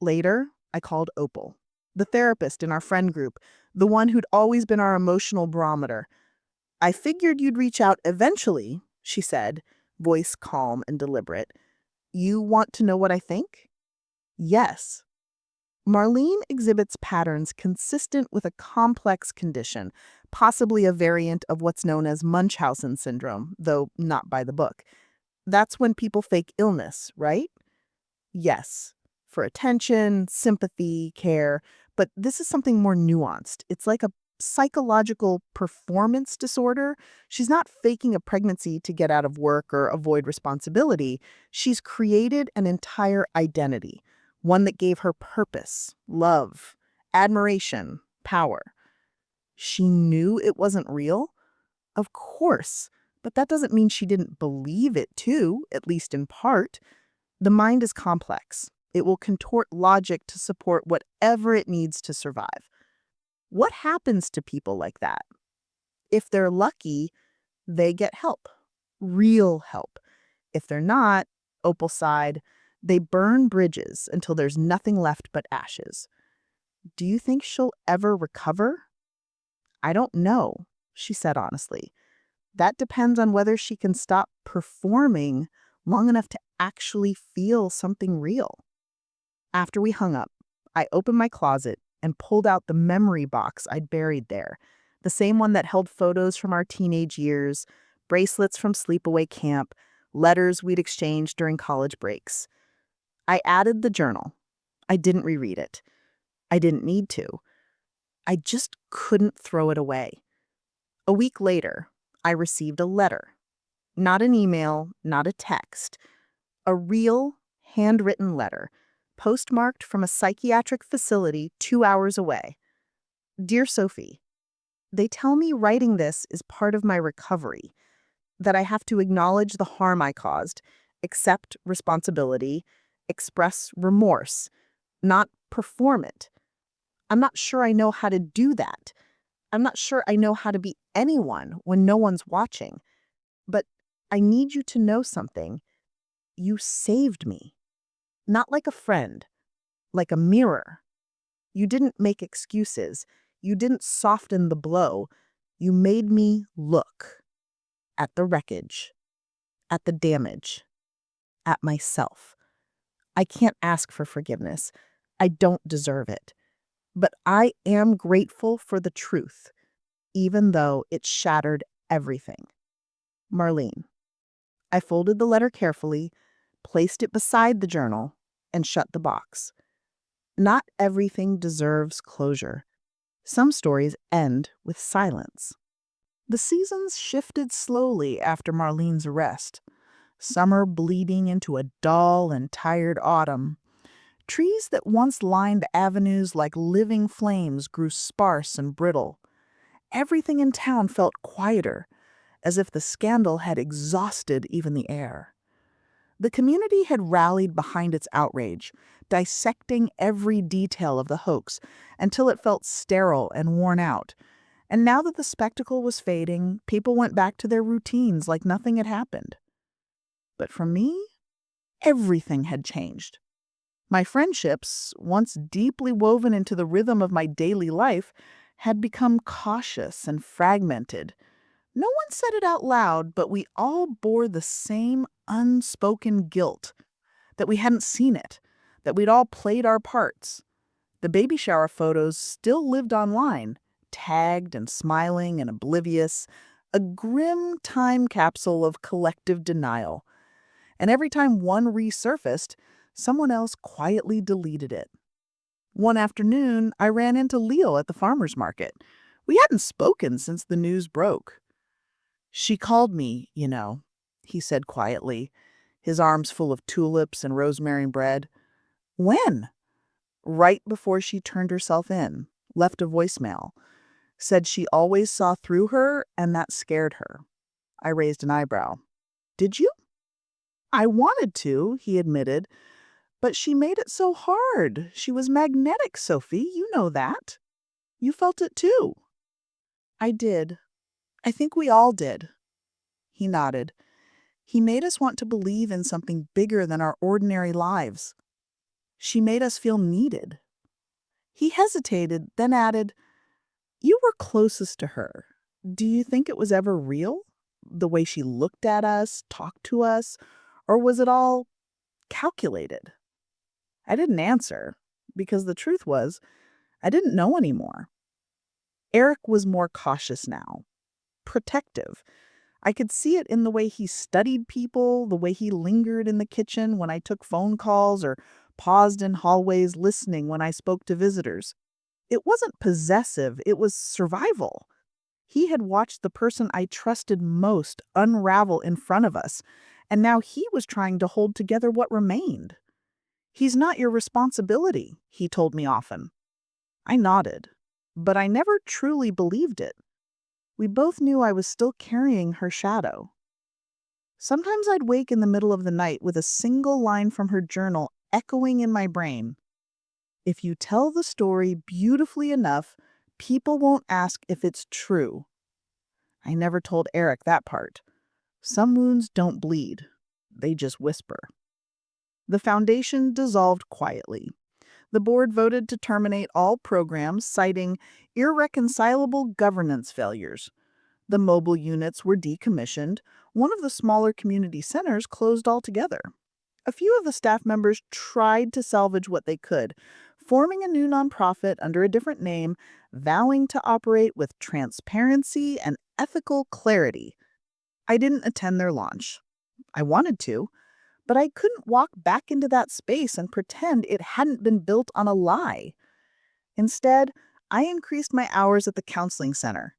Later, I called Opal, the therapist in our friend group, the one who'd always been our emotional barometer. "I figured you'd reach out eventually," she said, voice calm and deliberate. "You want to know what I think?" "Yes." Marlene exhibits patterns consistent with a complex condition, possibly a variant of what's known as Munchausen syndrome, though not by the book. That's when people fake illness, right? Yes. For attention, sympathy, care. But this is something more nuanced. It's like a psychological performance disorder. She's not faking a pregnancy to get out of work or avoid responsibility. She's created an entire identity, one that gave her purpose, love, admiration, power. She knew it wasn't real? Of course. But that doesn't mean she didn't believe it too, at least in part. The mind is complex. It will contort logic to support whatever it needs to survive. What happens to people like that? If they're lucky, they get help. Real help. If they're not, Opal sighed, they burn bridges until there's nothing left but ashes. "Do you think she'll ever recover?" "I don't know," she said honestly. "That depends on whether she can stop performing long enough to actually feel something real." After we hung up, I opened my closet and pulled out the memory box I'd buried there, the same one that held photos from our teenage years, bracelets from sleepaway camp, letters we'd exchanged during college breaks. I added the journal. I didn't reread it. I didn't need to. I just couldn't throw it away. A week later, I received a letter. Not an email, not a text. A real, handwritten letter, postmarked from a psychiatric facility 2 hours away. "Dear Sophie, they tell me writing this is part of my recovery, that I have to acknowledge the harm I caused, accept responsibility, express remorse, not perform it. I'm not sure I know how to do that. I'm not sure I know how to be anyone when no one's watching. But I need you to know something. You saved me. Not like a friend, like a mirror. You didn't make excuses. You didn't soften the blow. You made me look at the wreckage, at the damage, at myself. I can't ask for forgiveness. I don't deserve it. But I am grateful for the truth, even though it shattered everything. Marlene. I folded the letter carefully, placed it beside the journal, and shut the box. Not everything deserves closure. Some stories end with silence. The seasons shifted slowly after Marlene's arrest. Summer bleeding into a dull and tired autumn. Trees that once lined avenues like living flames grew sparse and brittle. Everything in town felt quieter, as if the scandal had exhausted even the air. The community had rallied behind its outrage, dissecting every detail of the hoax until it felt sterile and worn out. And now that the spectacle was fading, people went back to their routines like nothing had happened. But for me, everything had changed. My friendships, once deeply woven into the rhythm of my daily life, had become cautious and fragmented. No one said it out loud, but we all bore the same unspoken guilt that we hadn't seen it, that we'd all played our parts. The baby shower photos still lived online, tagged and smiling and oblivious, a grim time capsule of collective denial. And every time one resurfaced, someone else quietly deleted it. One afternoon, I ran into Leo at the farmer's market. We hadn't spoken since the news broke. She called me, he said quietly, his arms full of tulips and rosemary bread. When? Right before she turned herself in, left a voicemail. Said she always saw through her and that scared her. I raised an eyebrow. Did you? I wanted to, he admitted, but she made it so hard. She was magnetic, Sophie. You know that. You felt it too. I did. I think we all did. He nodded. He made us want to believe in something bigger than our ordinary lives. She made us feel needed. He hesitated, then added, You were closest to her. Do you think it was ever real? The way she looked at us, talked to us, or was it all calculated? I didn't answer, because the truth was, I didn't know anymore. Eric was more cautious now, protective. I could see it in the way he studied people, the way he lingered in the kitchen when I took phone calls or paused in hallways listening when I spoke to visitors. It wasn't possessive, it was survival. He had watched the person I trusted most unravel in front of us, and now he was trying to hold together what remained. He's not your responsibility, he told me often. I nodded, but I never truly believed it. We both knew I was still carrying her shadow. Sometimes I'd wake in the middle of the night with a single line from her journal echoing in my brain. If you tell the story beautifully enough, people won't ask if it's true. I never told Eric that part. Some wounds don't bleed. They just whisper. The foundation dissolved quietly. The board voted to terminate all programs, citing irreconcilable governance failures. The mobile units were decommissioned. One of the smaller community centers closed altogether. A few of the staff members tried to salvage what they could, forming a new nonprofit under a different name, vowing to operate with transparency and ethical clarity. I didn't attend their launch. I wanted to, but I couldn't walk back into that space and pretend it hadn't been built on a lie. Instead, I increased my hours at the counseling center.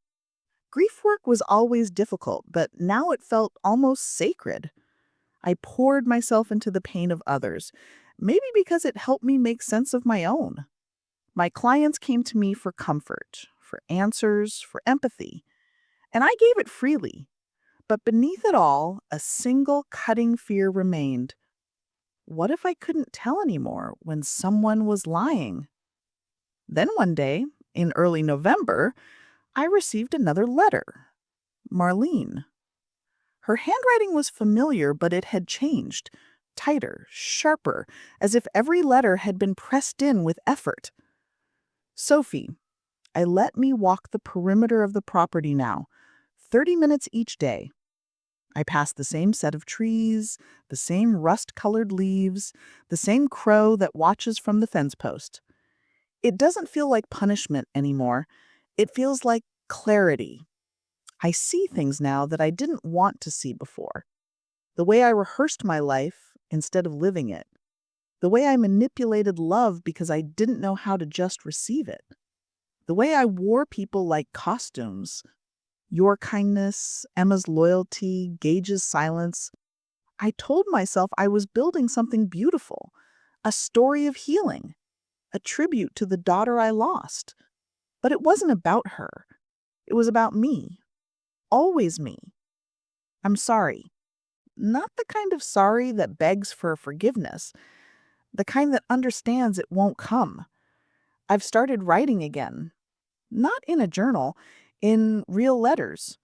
Grief work was always difficult, but now it felt almost sacred. I poured myself into the pain of others, maybe because it helped me make sense of my own. My clients came to me for comfort, for answers, for empathy, and I gave it freely. But beneath it all, a single cutting fear remained. What if I couldn't tell anymore when someone was lying? Then one day, in early November, I received another letter. Marlene. Her handwriting was familiar, but it had changed. Tighter, sharper, as if every letter had been pressed in with effort. Sophie, I let me walk the perimeter of the property now, 30 minutes each day. I pass the same set of trees, the same rust-colored leaves, the same crow that watches from the fence post. It doesn't feel like punishment anymore. It feels like clarity. I see things now that I didn't want to see before. The way I rehearsed my life instead of living it. The way I manipulated love because I didn't know how to just receive it. The way I wore people like costumes. Your kindness, Emma's loyalty, Gage's silence. I told myself I was building something beautiful, a story of healing, a tribute to the daughter I lost. But it wasn't about her. It was about me. Always me. I'm sorry. Not the kind of sorry that begs for forgiveness, the kind that understands it won't come. I've started writing again. Not in a journal, in real letters.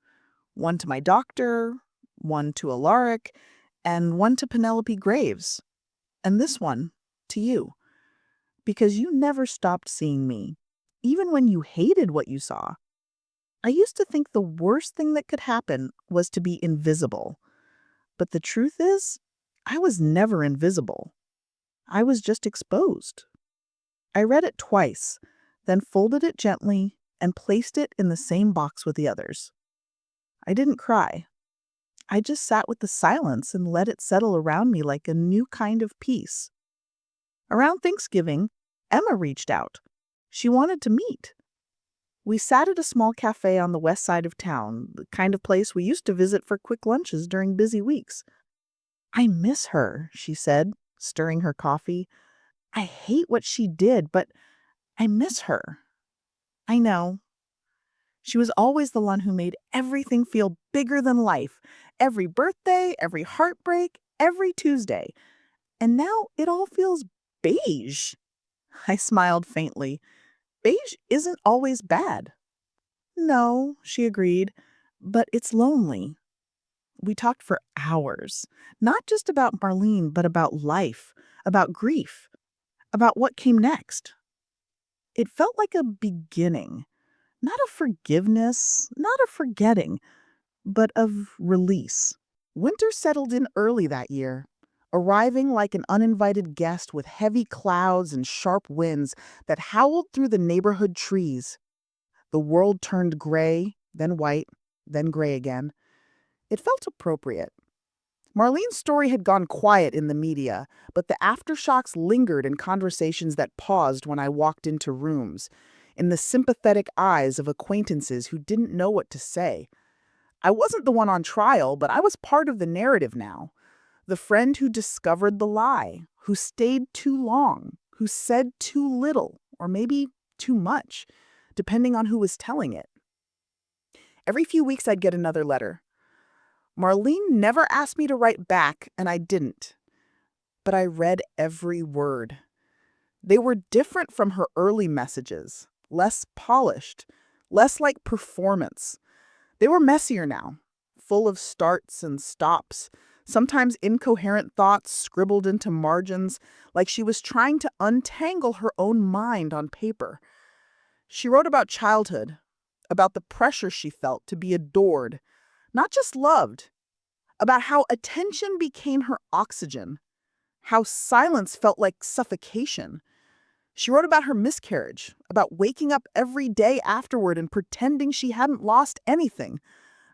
One to my doctor, one to Alaric, and one to Penelope Graves. And this one to you. Because you never stopped seeing me, even when you hated what you saw. I used to think the worst thing that could happen was to be invisible. But the truth is, I was never invisible. I was just exposed. I read it twice, then folded it gently and placed it in the same box with the others. I didn't cry. I just sat with the silence and let it settle around me like a new kind of peace. Around Thanksgiving, Emma reached out. She wanted to meet. We sat at a small cafe on the west side of town, the kind of place we used to visit for quick lunches during busy weeks. I miss her, she said, stirring her coffee. I hate what she did, but I miss her. I know. She was always the one who made everything feel bigger than life. Every birthday, every heartbreak, every Tuesday. And now it all feels beige. I smiled faintly. Beige isn't always bad. No, she agreed, but it's lonely. We talked for hours, not just about Marlene, but about life, about grief, about what came next. It felt like a beginning, not of forgiveness, not of forgetting, but of release. Winter settled in early that year, arriving like an uninvited guest with heavy clouds and sharp winds that howled through the neighborhood trees. The world turned gray, then white, then gray again. It felt appropriate. Marlene's story had gone quiet in the media, but the aftershocks lingered in conversations that paused when I walked into rooms, in the sympathetic eyes of acquaintances who didn't know what to say. I wasn't the one on trial, but I was part of the narrative now. The friend who discovered the lie, who stayed too long, who said too little, or maybe too much, depending on who was telling it. Every few weeks, I'd get another letter. Marlene never asked me to write back, and I didn't. But I read every word. They were different from her early messages, less polished, less like performance. They were messier now, full of starts and stops, sometimes incoherent thoughts scribbled into margins, like she was trying to untangle her own mind on paper. She wrote about childhood, about the pressure she felt to be adored, not just loved, about how attention became her oxygen, how silence felt like suffocation. She wrote about her miscarriage, about waking up every day afterward and pretending she hadn't lost anything,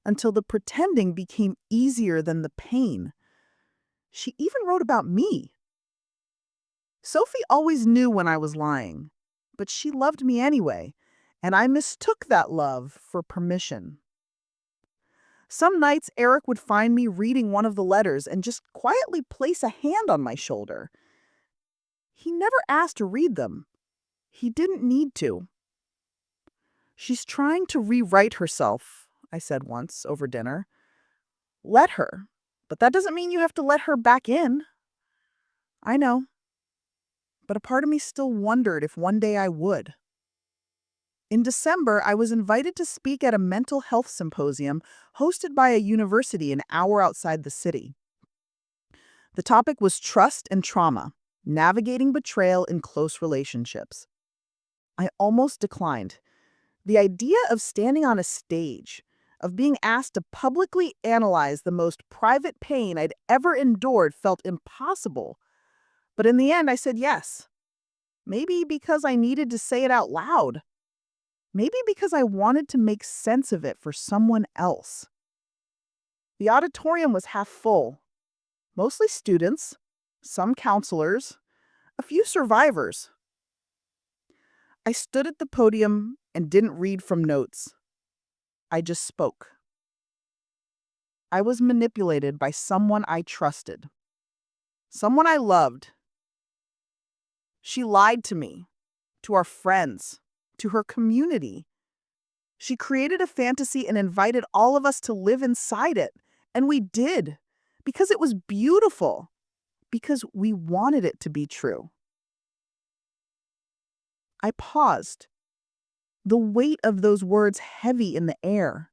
until the pretending became easier than the pain. She even wrote about me. Sophie always knew when I was lying, but she loved me anyway, and I mistook that love for permission. Some nights, Eric would find me reading one of the letters and just quietly place a hand on my shoulder. He never asked to read them. He didn't need to. She's trying to rewrite herself, I said once over dinner. Let her. But that doesn't mean you have to let her back in. I know. But a part of me still wondered if one day I would. In December, I was invited to speak at a mental health symposium hosted by a university an hour outside the city. The topic was trust and trauma, navigating betrayal in close relationships. I almost declined. The idea of standing on a stage, of being asked to publicly analyze the most private pain I'd ever endured felt impossible. But in the end, I said yes. Maybe because I needed to say it out loud. Maybe because I wanted to make sense of it for someone else. The auditorium was half full, mostly students, some counselors, a few survivors. I stood at the podium and didn't read from notes. I just spoke. I was manipulated by someone I trusted, someone I loved. She lied to me, to our friends, to her community. She created a fantasy and invited all of us to live inside it. And we did, because it was beautiful, because we wanted it to be true. I paused, the weight of those words heavy in the air.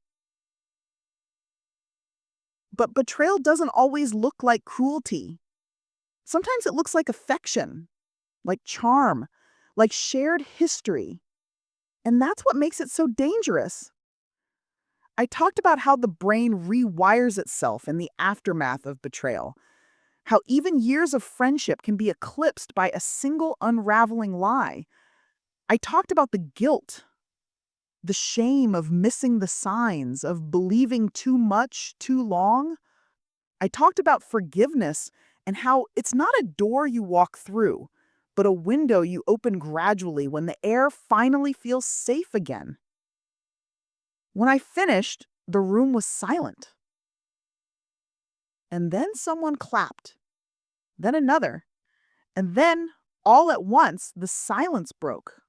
But betrayal doesn't always look like cruelty. Sometimes it looks like affection, like charm, like shared history. And that's what makes it so dangerous. I talked about how the brain rewires itself in the aftermath of betrayal, how even years of friendship can be eclipsed by a single unraveling lie. I talked about the guilt, the shame of missing the signs, of believing too much too long. I talked about forgiveness and how it's not a door you walk through, but a window you open gradually when the air finally feels safe again. When I finished, the room was silent. And then someone clapped, then another, and then, all at once, the silence broke.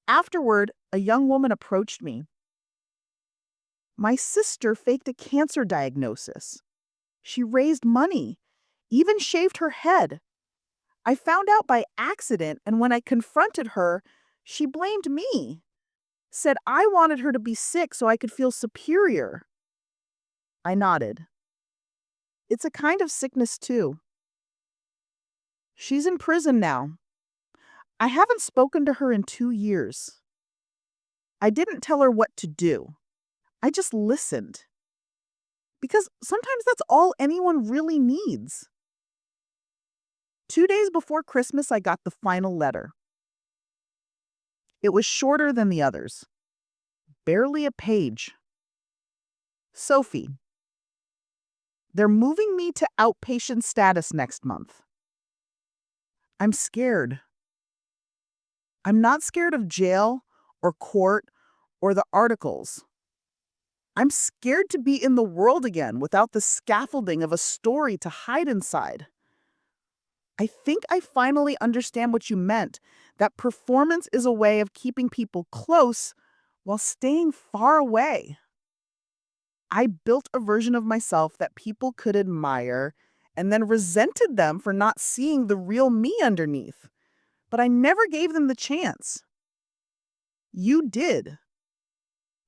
Afterward, a young woman approached me. My sister faked a cancer diagnosis. She raised money, even shaved her head. I found out by accident, and when I confronted her, she blamed me. Said I wanted her to be sick so I could feel superior. I nodded. It's a kind of sickness, too. She's in prison now. I haven't spoken to her in 2 years. I didn't tell her what to do. I just listened. Because sometimes that's all anyone really needs. 2 days before Christmas, I got the final letter. It was shorter than the others, barely a page. Sophie, they're moving me to outpatient status next month. I'm scared. I'm not scared of jail or court or the articles. I'm scared to be in the world again without the scaffolding of a story to hide inside. I think I finally understand what you meant, that performance is a way of keeping people close while staying far away. I built a version of myself that people could admire and then resented them for not seeing the real me underneath. But I never gave them the chance. You did.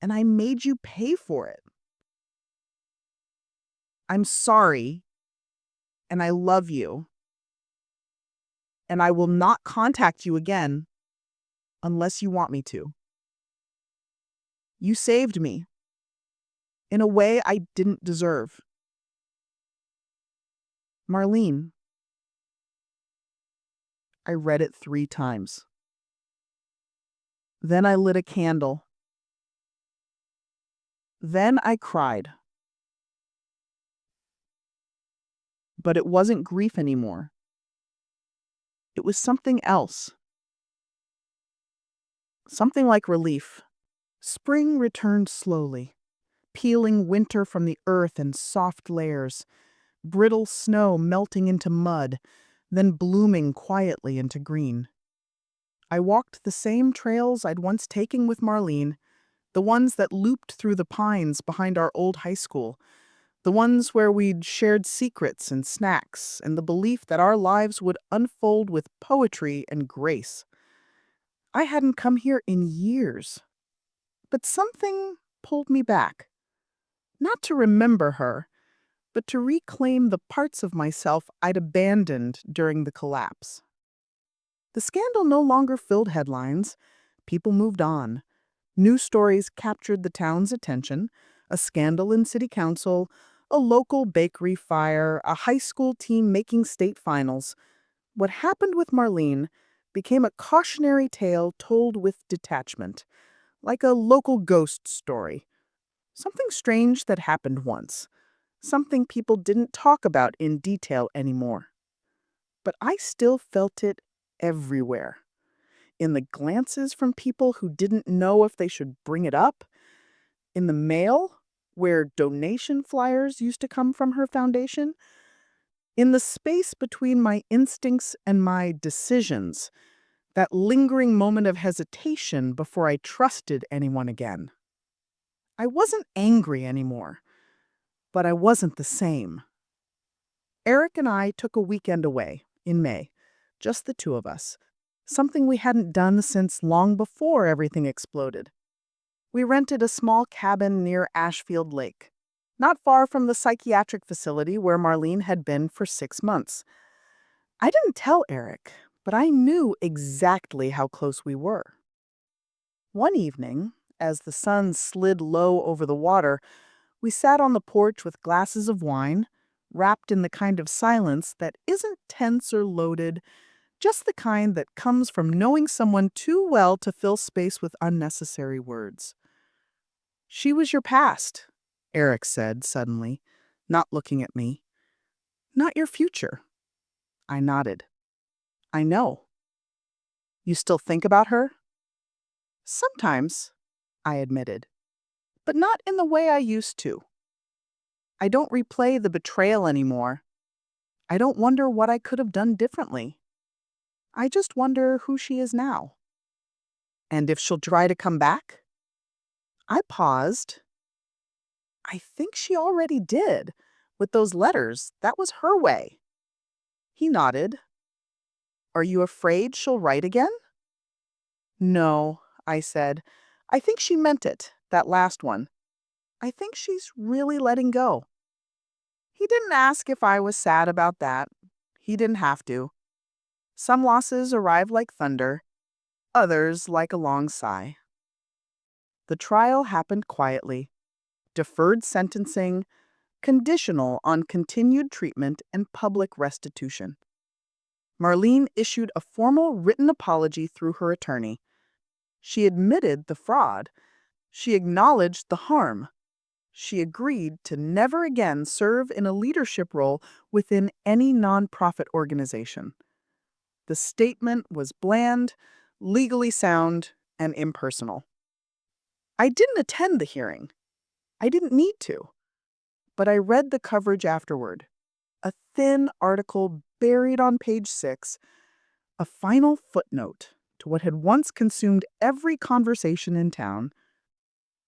And I made you pay for it. I'm sorry. And I love you. And I will not contact you again unless you want me to. You saved me in a way I didn't deserve. Marlene. I read it 3 times. Then I lit a candle. Then I cried. But it wasn't grief anymore. It was something else. Something like relief. Spring returned slowly, peeling winter from the earth in soft layers, brittle snow melting into mud, then blooming quietly into green. I walked the same trails I'd once taken with Marlene, the ones that looped through the pines behind our old high school, the ones where we'd shared secrets and snacks and the belief that our lives would unfold with poetry and grace. I hadn't come here in years. But something pulled me back. Not to remember her, but to reclaim the parts of myself I'd abandoned during the collapse. The scandal no longer filled headlines. People moved on. News stories captured the town's attention: a scandal in city council, a local bakery fire, a high school team making state finals. What happened with Marlene became a cautionary tale told with detachment, like a local ghost story. Something strange that happened once, something people didn't talk about in detail anymore. But I still felt it everywhere. In the glances from people who didn't know if they should bring it up, in the mail, where donation flyers used to come from her foundation, in the space between my instincts and my decisions, that lingering moment of hesitation before I trusted anyone again. I wasn't angry anymore, but I wasn't the same. Eric and I took a weekend away in May, just the two of us, something we hadn't done since long before everything exploded. We rented a small cabin near Ashfield Lake, not far from the psychiatric facility where Marlene had been for 6 months. I didn't tell Eric, but I knew exactly how close we were. One evening, as the sun slid low over the water, we sat on the porch with glasses of wine, wrapped in the kind of silence that isn't tense or loaded, just the kind that comes from knowing someone too well to fill space with unnecessary words. "She was your past," Eric said suddenly, not looking at me. "Not your future." I nodded. "I know." "You still think about her?" "Sometimes," I admitted, "but not in the way I used to. I don't replay the betrayal anymore. I don't wonder what I could have done differently. I just wonder who she is now. And if she'll try to come back?" I paused. "I think she already did. With those letters, that was her way." He nodded. "Are you afraid she'll write again?" "No," I said. "I think she meant it, that last one. I think she's really letting go." He didn't ask if I was sad about that. He didn't have to. Some losses arrive like thunder, others like a long sigh. The trial happened quietly. Deferred sentencing, conditional on continued treatment and public restitution. Marlene issued a formal written apology through her attorney. She admitted the fraud. She acknowledged the harm. She agreed to never again serve in a leadership role within any nonprofit organization. The statement was bland, legally sound, and impersonal. I didn't attend the hearing. I didn't need to. But I read the coverage afterward. A thin article buried on page 6, a final footnote to what had once consumed every conversation in town.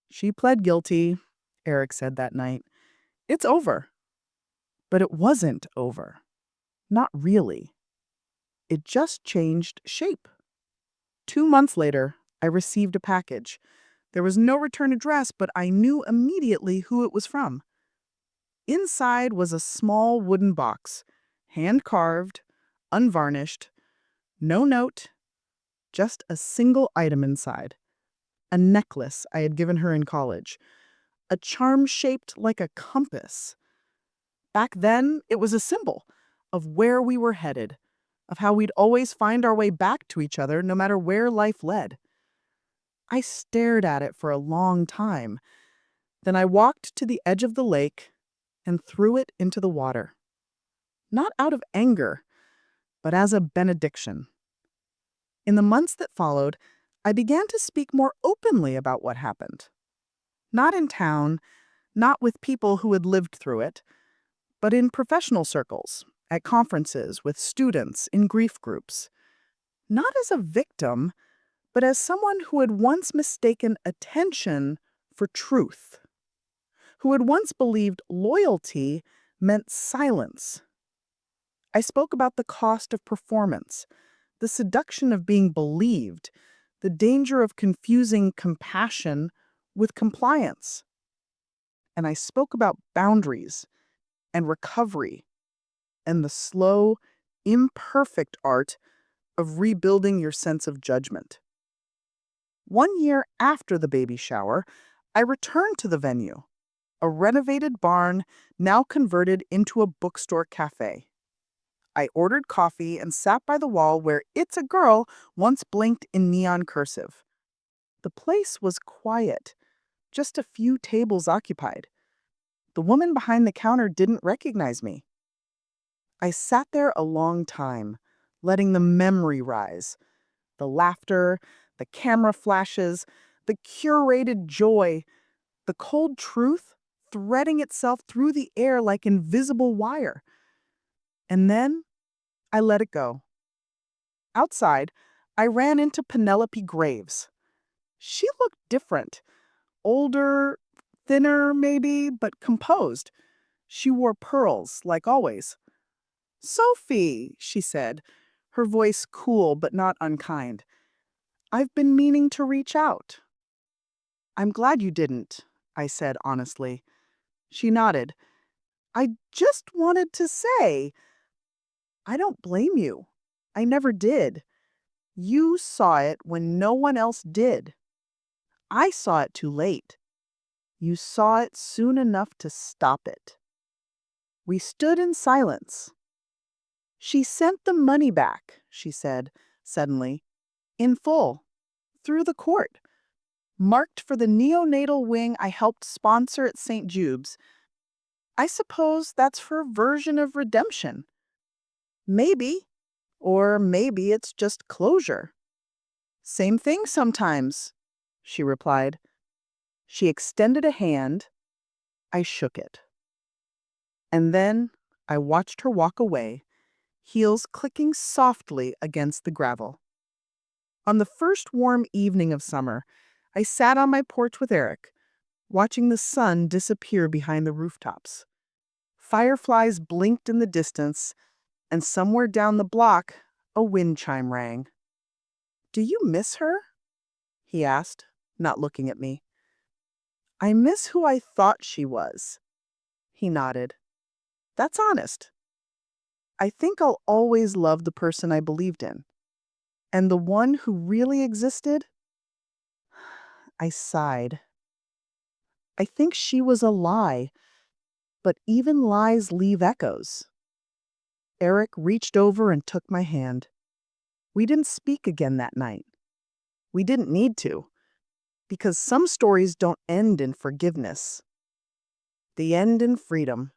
"She pled guilty," Eric said that night. "It's over." But it wasn't over. Not really. It just changed shape. 2 months later, I received a package. There was no return address, but I knew immediately who it was from. Inside was a small wooden box, hand-carved, unvarnished, no note, just a single item inside. A necklace I had given her in college. A charm shaped like a compass. Back then, it was a symbol of where we were headed, of how we'd always find our way back to each other no matter where life led. I stared at it for a long time. Then I walked to the edge of the lake and threw it into the water. Not out of anger, but as a benediction. In the months that followed, I began to speak more openly about what happened. Not in town, not with people who had lived through it, but in professional circles, at conferences, with students, in grief groups. Not as a victim, but as someone who had once mistaken attention for truth, who had once believed loyalty meant silence. I spoke about the cost of performance, the seduction of being believed, The danger of confusing compassion with compliance. And I spoke about boundaries and recovery and the slow, imperfect art of rebuilding your sense of judgment. 1 year after the baby shower, I returned to the venue, a renovated barn now converted into a bookstore cafe. I ordered coffee and sat by the wall where "It's a Girl" once blinked in neon cursive. The place was quiet, just a few tables occupied. The woman behind the counter didn't recognize me. I sat there a long time, letting the memory rise. The laughter, the camera flashes, the curated joy, the cold truth threading itself through the air like invisible wire. And then I let it go. Outside, I ran into Penelope Graves. She looked different, older, thinner maybe, but composed. She wore pearls, like always. "Sophie," she said, her voice cool but not unkind. "I've been meaning to reach out." "I'm glad you didn't," I said honestly. She nodded. "I just wanted to say, I don't blame you. I never did. You saw it when no one else did. I saw it too late. You saw it soon enough to stop it." We stood in silence. "She sent the money back," she said, suddenly, "in full, through the court, marked for the neonatal wing I helped sponsor at St. Jude's. I suppose that's her version of redemption. Maybe, or maybe it's just closure." "Same thing sometimes," she replied. She extended a hand. I shook it. And then I watched her walk away, heels clicking softly against the gravel. On the first warm evening of summer, I sat on my porch with Eric, watching the sun disappear behind the rooftops. Fireflies blinked in the distance, and somewhere down the block, a wind chime rang. "Do you miss her?" he asked, not looking at me. "I miss who I thought she was." He nodded. "That's honest. I think I'll always love the person I believed in. And the one who really existed?" I sighed. "I think she was a lie, but even lies leave echoes." Eric reached over and took my hand. We didn't speak again that night. We didn't need to, because some stories don't end in forgiveness. They end in freedom.